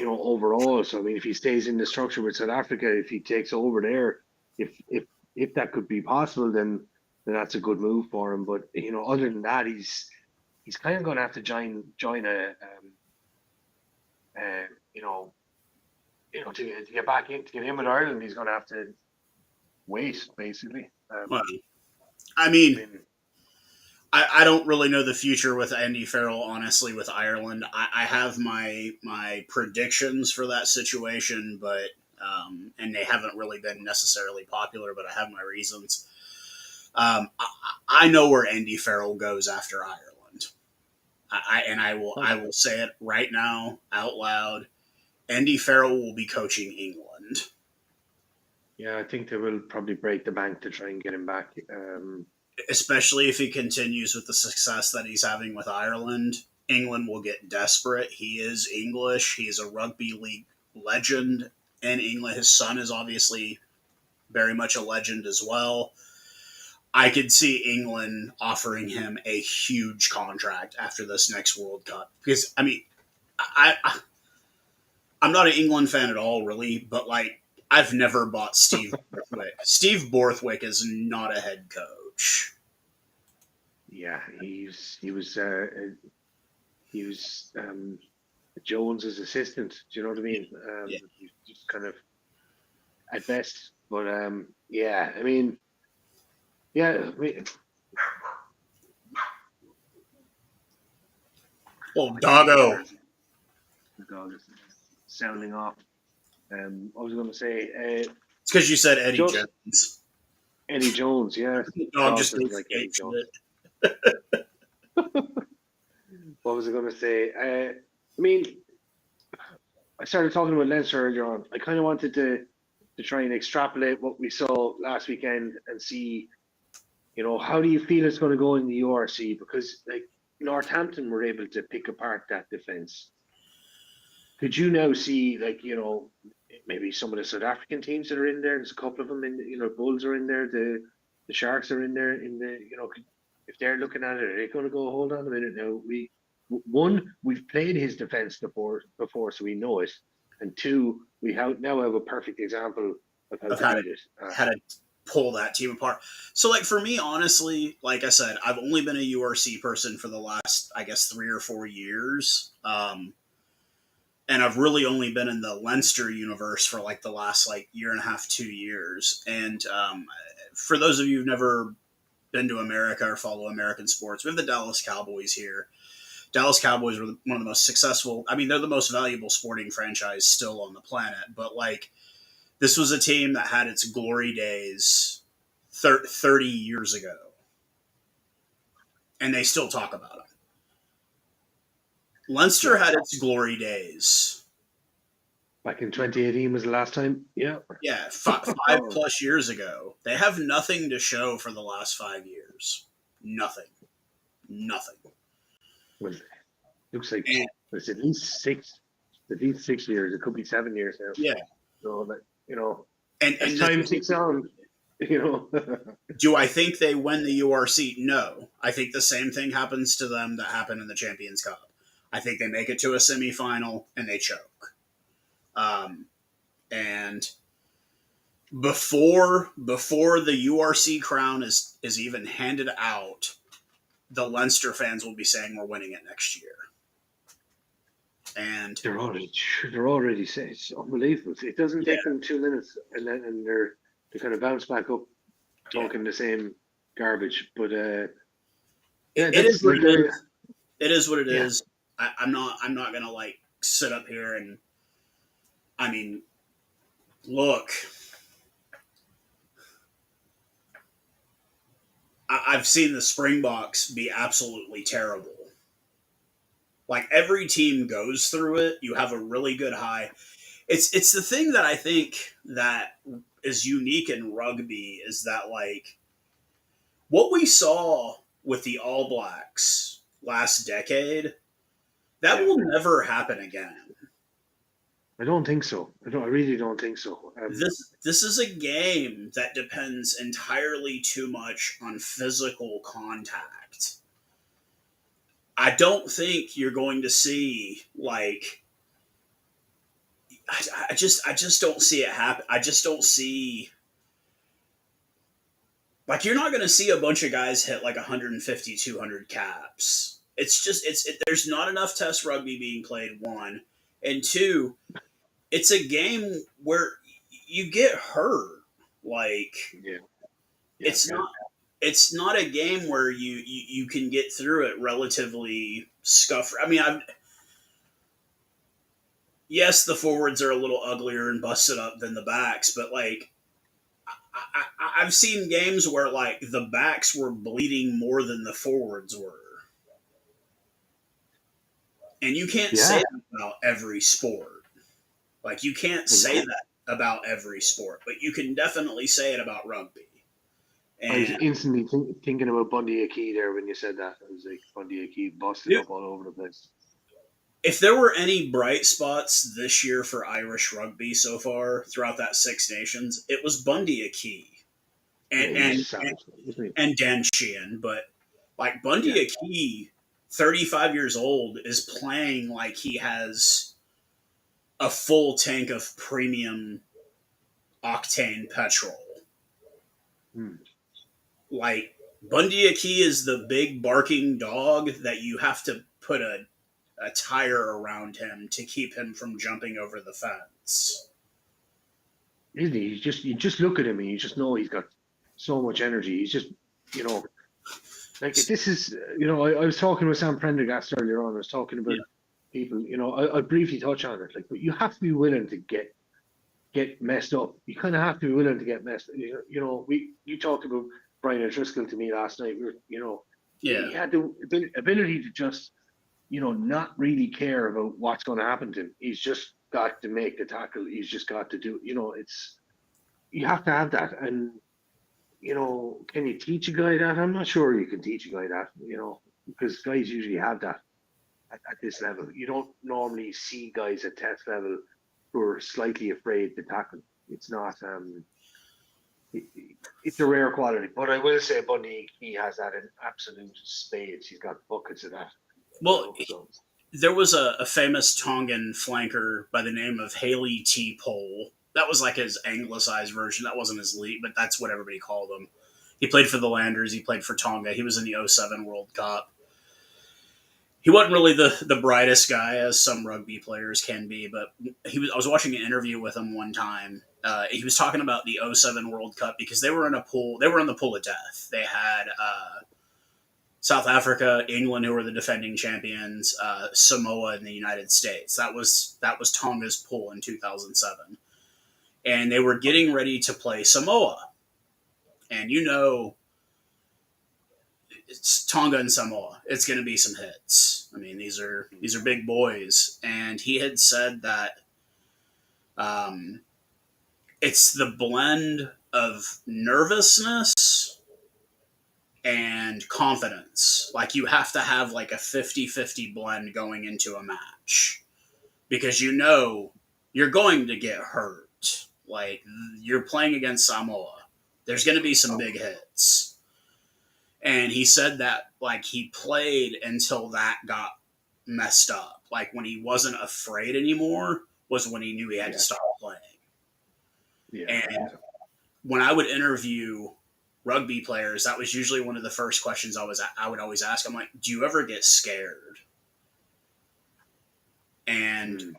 overall. So I mean, if he stays in the structure with South Africa, if he takes over there, if that could be possible, then that's a good move for him. But other than that, he's kind of going to have to join a uh, you know to get back in to get in with Ireland, he's going to have to wait basically. well, I mean, I mean, I don't really know the future with Andy Farrell, honestly, with Ireland. I have my predictions for that situation, but and they haven't really been necessarily popular, but I have my reasons. I know where Andy Farrell goes after Ireland. I will say it right now out loud. Andy Farrell will be coaching England. yeah, I think they will probably break the bank to try and get him back. Especially if he continues with the success that he's having with Ireland. England will get desperate. He is English. He is a rugby league legend in England. His son is obviously very much a legend as well. I could see England offering him a huge contract after this next World Cup because I mean, I'm not an England fan at all, really, but like I've never bought Steve Borthwick. Steve Borthwick is not a head coach. Yeah, he was Jones's assistant. Do you know what I mean? Yeah. He's just kind of at best, but yeah, I mean, yeah, I mean, Oh, I can doggo. hear the dog is sounding off. I was going to say, It's because you said Eddie just Jones. Eddie Jones. Yeah, The the dog dog just doesn't goes like ape Eddie Jones. shit. What was I going to say? I mean, I started talking about Leinster earlier on. I kind of wanted to try and extrapolate what we saw last weekend and see, how do you feel it's going to go in the URC? Because like Northampton were able to pick apart that defense. Could you now see like maybe some of the South African teams that are in there? There's a couple of them in. Bulls are in there. The Sharks are in there. If they're looking at it, are they going to go? Hold on a minute now. We've played his defense before, so we know it. And two, now have a perfect example of how Of to beat it. how to pull that team apart. So, like for me, honestly, like I said, I've only been a URC person for the last, I guess, 3 or 4 years, and I've really only been in the Leinster universe for like the last like year and a half, 2 years. And for those of you who've never been to America or follow American sports, we have the Dallas Cowboys here. Dallas Cowboys were one of the most successful. I mean, they're the most valuable sporting franchise still on the planet. But like, this was a team that had its glory days 30 years ago, and they still talk about it. Leinster Yeah, had its glory days. back in 2018 was the last time. Yeah. Yeah, 5+ years ago. They have nothing to show for the last 5 years. Nothing. Nothing. Well, looks like And it's at least 6. At least 6 years. It could be 7 years now. yeah, So that and as the time thing ticks on, do I think they win the URC? No. I think the same thing happens to them that happened in the Champions Cup. I think they make it to a semifinal and they choke. And before the URC crown is even handed out, the Leinster fans will be saying we're winning it next year. And they're already set. It's unbelievable. It doesn't yeah, take them 2 minutes, and they kind of bounce back up, yeah, talking the same garbage. But yeah, it is that's what like it is. It is what it yeah. is. I'm not gonna like sit up here and I mean, look, I've seen the Springboks be absolutely terrible. Like every team goes through it. You have a really good high. It's the thing that I think that is unique in rugby is that like what we saw with the All Blacks last decade, that Yeah. will never happen again. I don't think so. I really don't think so. This is a game that depends entirely too much on physical contact. I don't think you're going to see like I just don't see it happen. I just don't see like you're not going to see a bunch of guys hit like 150 200 caps. It's just there's not enough test rugby being played, one, and two, it's a game where you get hurt. Like Yeah. Yeah. it's Yeah. not a game where you can get through it relatively scuff. I mean, yes, the forwards are a little uglier and busted up than the backs, but like I've seen games where like the backs were bleeding more than the forwards were, and you can't say Yeah. that about every sport. Like you can't say Exactly. that about every sport, but you can definitely say it about rugby. I was And instantly thinking about Bundy Aki there when you said that. I was like, Bundy Aki busted up all over the place. if there were any bright spots this year for Irish rugby so far throughout that Six Nations, it was Bundy Aki Yeah, and he's and savage, isn't he? and Dan Sheehan. But like Yeah. Bundy Aki, 35 years old, is playing like he has a full tank of premium octane petrol. Hmm. Like Bundy Aki is the big barking dog that you have to put a tire around him to keep him from jumping over the fence. Isn't he? You just look at him and you just know he's got so much energy. He's just, you know, like this is, I was talking with Sam Prendergast earlier on. I was talking about Yeah. people, I briefly touch on it, like, but you have to be willing to get messed up. You kind of have to be willing to get messed. You talked about Brian O'Driscoll to me last night. He Yeah. had the ability to just, not really care about what's going to happen to him. He's just got to make the tackle. He's just got to do. It's you have to have that. And can you teach a guy that? I'm not sure you can teach a guy that. Because guys usually have that at this level. You don't normally see guys at test level who are slightly afraid to tackle. It's not. It, it's a rare quality, but I will say Bundy he has that in absolute spades. He's got buckets of that. Well, So there was a famous Tongan flanker by the name of Haley T. Pole. That was like his anglicized version. That wasn't his lead, but that's what everybody called him. He played for the Landers. He played for Tonga. He was in the '07 World Cup. He wasn't really the brightest guy, as some rugby players can be, but I was watching an interview with him one time. He was talking about the '07 World Cup because they were in a pool. They were in the pool of death. They had South Africa, England, who were the defending champions, Samoa, and the United States. That was Tonga's pool in 2007, and they were getting ready to play Samoa. And it's Tonga and Samoa. It's going to be some hits. I mean, these are big boys, and he had said that um, it's the blend of nervousness and confidence. Like you have to have like a 50-50 blend going into a match because you're going to get hurt. Like you're playing against Samoa. There's going to be some big hits. And he said that like he played until that got messed up. Like when he wasn't afraid anymore was when he knew he had to stop playing. yeah, And when I would interview rugby players, that was usually one of the first questions I would always ask. I'm like, do you ever get scared? And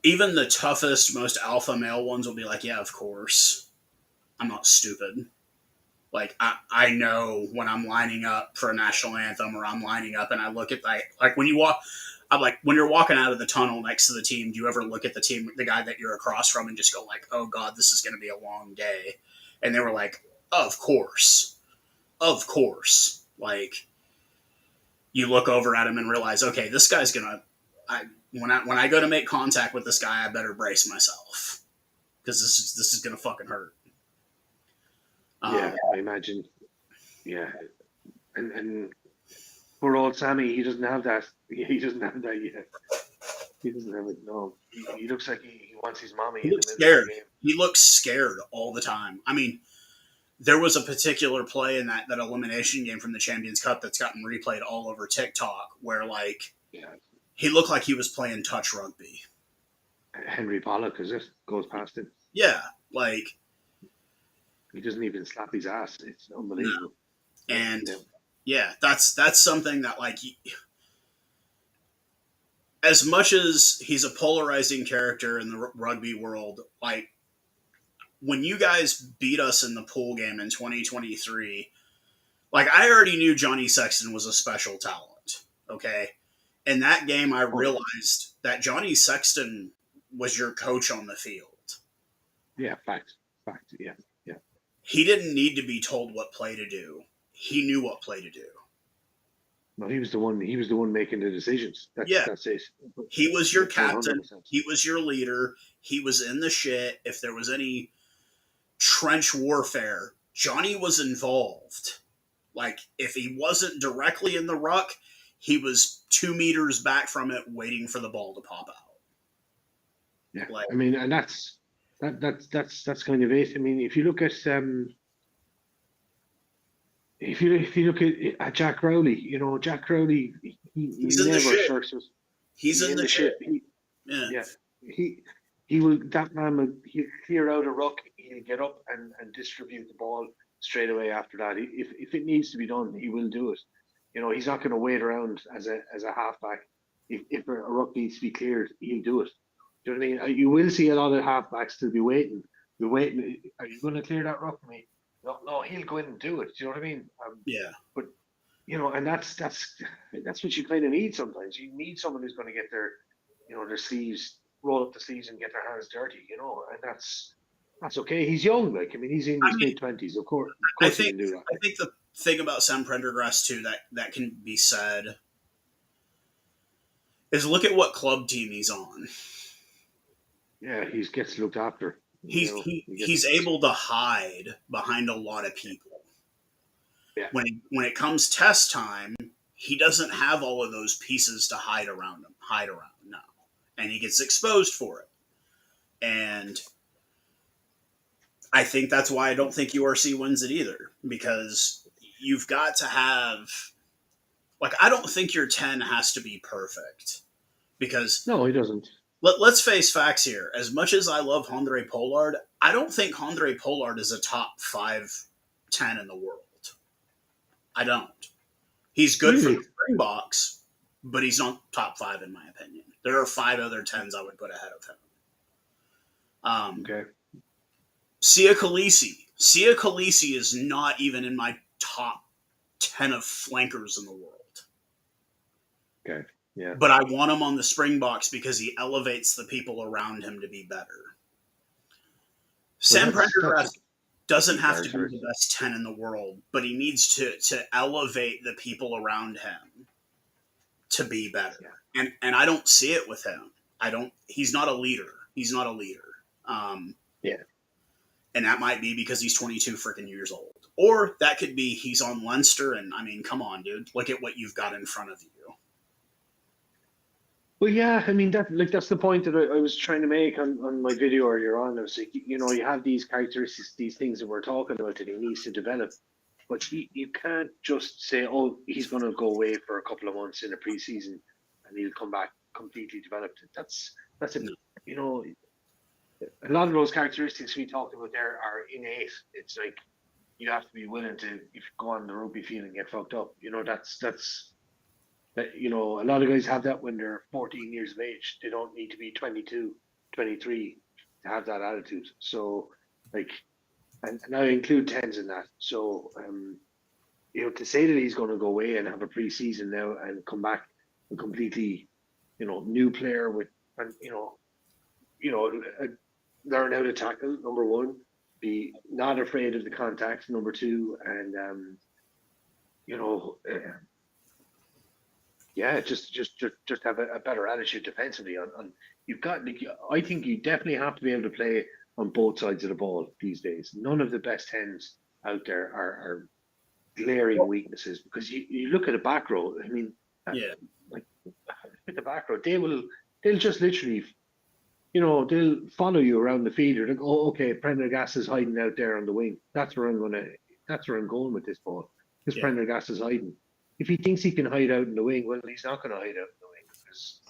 even the toughest, most alpha male ones will be like, yeah, of course. I'm not stupid. Like I know when I'm lining up for a national anthem or I'm lining up and I look at like when you walk, I'm like when you're walking out of the tunnel next to the team, do you ever look at the guy that you're across from and just go like, oh God, this is going to be a long day? And they were like, of course. Like you look over at him and realize, okay, this guy's gonna. When I go to make contact with this guy, I better brace myself because this is gonna fucking hurt. Yeah, I imagine. Yeah, and poor old Sammy, he doesn't have that. He doesn't have that yet. He doesn't have it. No, he looks like he wants his mommy He in the looks middle scared. of the game. He looks scared all the time. I mean, there was a particular play in that elimination game from the Champions Cup that's gotten replayed all over TikTok where like he looked like he was playing touch rugby. Henry Pollock, is it? Goes past him. Yeah, like he doesn't even slap his ass. It's unbelievable. No. And yeah, that's something that like as much as he's a polarizing character in the rugby world, like when you guys beat us in the pool game in 2023, like I already knew Johnny Sexton was a special talent. Okay. In that game, I realized that Johnny Sexton was your coach on the field. Yeah, fact. Yeah. He didn't need to be told what play to do. He knew what play to do. No, he was the one making the decisions. That's it. He was your captain. 100%. He was your leader. He was in the shit. If there was any trench warfare, Johnny was involved. Like, if he wasn't directly in the ruck, he was 2 meters back from it waiting for the ball to pop out. Yeah, like, I mean, and that's kind of it. I mean, if you look at if you look at Jack Rowley, Jack Rowley, he never shirks us. He's in the shit. He will. That man will. He'll clear out a ruck. He'll get up and distribute the ball straight away after that. If it needs to be done, he will do it. He's not going to wait around as a halfback. If a ruck needs to be cleared, he'll do it. Do you know what I mean? You will see a lot of halfbacks still be waiting. Be waiting. Are you going to clear that ruck for me? No, he'll go in and do it. Do you know what I mean? Yeah. But and that's what you kind of need sometimes. You need someone who's going to get their, their sleeves, roll up the sleeves and get their hands dirty. And that's okay. He's young, like he's in his mid-20s. Of course, he can do that. I think the thing about Sam Prendergast too that can be said is look at what club team he's on. Yeah, he gets looked after. He's able to hide behind a lot of people. Yeah. When it comes test time, he doesn't have all of those pieces to hide around now, and he gets exposed for it. And I think that's why I don't think URC wins it either, because you've got to have, like, I don't think your 10 has to be perfect, because no, he doesn't. Let's face facts here. As much as I love Andre Pollard, I don't think Andre Pollard is a top 5-10 in the world. I don't. He's good for the Springboks, but he's not top 5 in my opinion. There are 5 other 10s I would put ahead of him. Okay. Sia Khaleesi is not even in my top 10 of flankers in the world. Okay. Yeah. But I want him on the Springboks because he elevates the people around him to be better. Sam Prendergast doesn't have to be the best 10 in the world, but he needs to elevate the people around him to be better. Yeah. And I don't see it with him. He's not a leader. Yeah. And that might be because he's 22 freaking years old. Or that could be he's on Leinster and, I mean, come on, dude. Look at what you've got in front of you. Well, yeah, I mean, that's the point that I was trying to make on my video earlier on. I was like, you have these characteristics, these things that we're talking about that he needs to develop. But you can't just say, oh, he's going to go away for a couple of months in a preseason and he'll come back completely developed. That's a lot of those characteristics we talked about there are innate. It's like you have to be willing to, if you go on the rugby field and get fucked up, that's a lot of guys have that when they're 14 years of age. They don't need to be 22, 23 to have that attitude. So, like, and I include 10s in that. So, to say that he's going to go away and have a pre-season now and come back a completely, new player with, and learn how to tackle, number one, be not afraid of the contact, number two, and Yeah, just have a better attitude defensively. On you've got. Like, I think you definitely have to be able to play on both sides of the ball these days. None of the best tens out there are glaring weaknesses because you look at a back row. I mean, Yeah. like with the back row, they'll just literally, they'll follow you around the field. You're like, oh, okay, Prendergast is hiding out there on the wing. That's where I'm going with this ball. Because Yeah. Prendergast is hiding. If he thinks he can hide out in the wing, well, he's not going to hide out in the wing because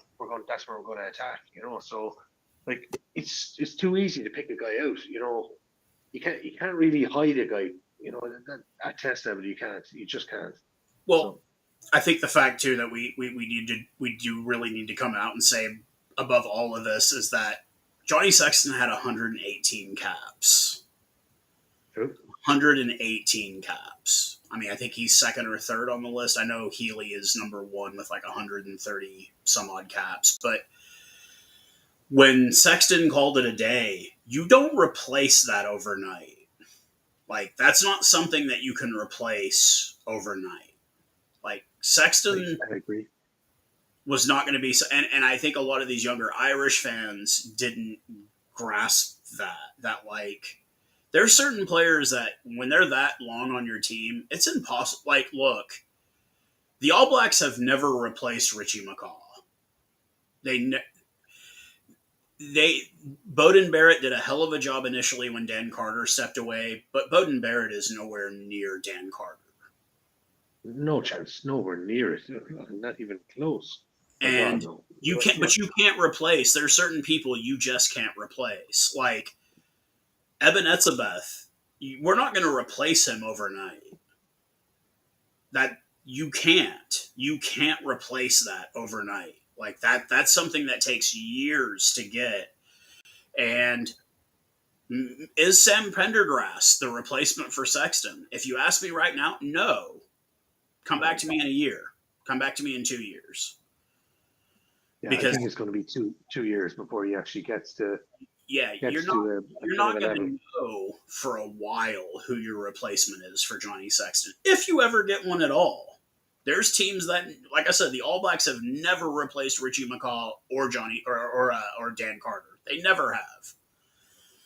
that's where we're going to attack. So like it's too easy to pick a guy out. You can't really hide a guy. At test level, you just can't. Well, So I think the fact too that we do really need to come out and say above all of this is that Johnny Sexton had 118 caps. true. 118 caps. I mean, I think he's second or third on the list. I know Healy is number one with like 130 some odd caps. But when Sexton called it a day, you don't replace that overnight. Like, that's not something that you can replace overnight. Like, Sexton I agree. was not going to be. And I think a lot of these younger Irish fans didn't grasp that like, there's certain players that when they're that long on your team, it's impossible. Like, look, the All Blacks have never replaced Richie McCaw. They they Bowden Barrett did a hell of a job initially when Dan Carter stepped away, but Bowden Barrett is nowhere near Dan Carter. No chance, nowhere near it. Not even close. My God, And no. you can't replace. There's certain people you just can't replace. Like Eben Etzebeth, we're not going to replace him overnight. That you can't replace that overnight. Like that's something that takes years to get. And is Sam Pendergrass the replacement for Sexton? If you ask me right now, no. Come back to me in a year. Come back to me in 2 years. Yeah, I Because think it's going to be 2 years before he actually gets to yeah, gets you're to not a going level. to know for a while who your replacement is for Johnny Sexton, if you ever get one at all. There's teams that, like I said, the All Blacks have never replaced Richie McCaw or Johnny or Dan Carter. They never have.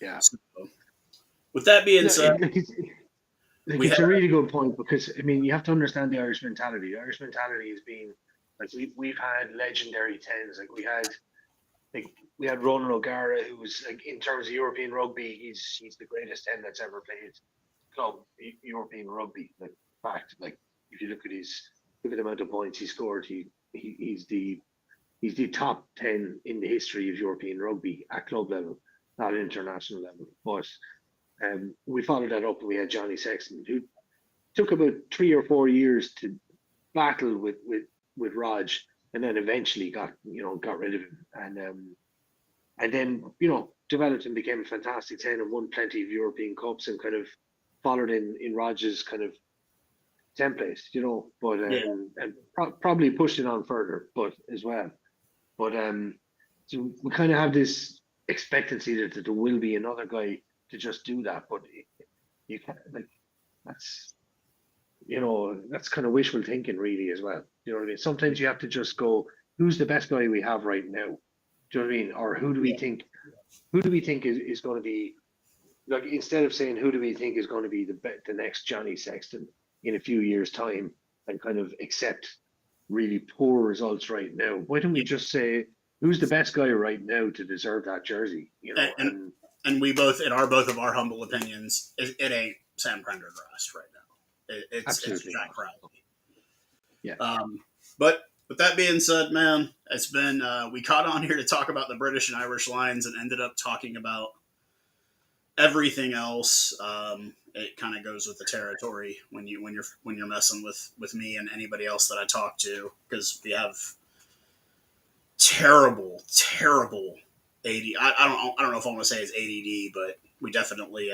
Yeah. So, with that being No, said, we it's have a really good point because I mean you have to understand the Irish mentality. The Irish mentality has been like we've had legendary tens. We had Ronan O'Gara, who was like in terms of European rugby, he's the greatest ten that's ever played club European rugby. Like fact, like if you look at the amount of points he scored, he's the top 10 in the history of European rugby at club level, not at international level. But we followed that up and we had Johnny Sexton, who took about 3 or 4 years to battle with Raj, and then eventually got rid of him, and then developed and became a fantastic 10 and won plenty of European cups and kind of followed in Raj's kind of template, but yeah, and probably pushed it on further, but as well. But so we kind of have this expectancy that there will be another guy to just do that, but you can't, like, that's that's kind of wishful thinking really as well. You know what I mean? Sometimes you have to just go, who's the best guy we have right now? Do you know what I mean? Or yeah, who do we think is going to be, like, instead of saying who do we think is going to be the next Johnny Sexton in a few years time and kind of accept really poor results right now, why don't we yeah. just say who's the best guy right now to deserve that jersey? And we both, in our both of our humble opinions, it ain't Sam Prendergast right now. It's Absolutely Jack not. Crowley. Yeah. But with that being said, man, it's been we caught on here to talk about the British and Irish lines and ended up talking about everything else. It kind of goes with the territory when you're messing with me and anybody else that I talk to, because we have terrible AD. I don't know if I want to say it's ADD, but we definitely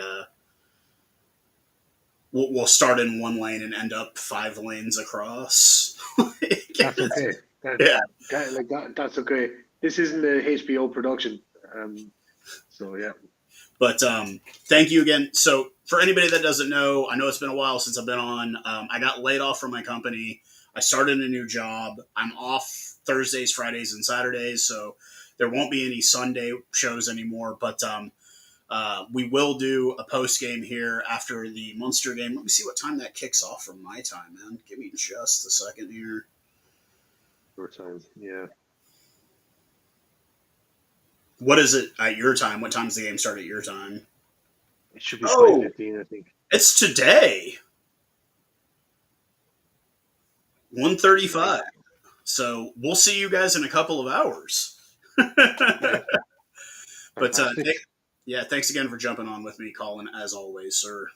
we'll start in one lane and end up 5 lanes across. That's okay. Yeah. That's okay. This isn't a HBO production. So yeah. But thank you again. So for anybody that doesn't know, I know it's been a while since I've been on. I got laid off from my company. I started a new job. I'm off Thursdays, Fridays, and Saturdays, so there won't be any Sunday shows anymore. But we will do a post game here after the Munster game. Let me see what time that kicks off from my time, man. Give me just a second here. Your time, yeah. What is it at your time? What time's the game start at your time? It should be 5:15, I think. It's today. 1:35. So we'll see you guys in a couple of hours. But thanks again for jumping on with me, Colin, as always, sir.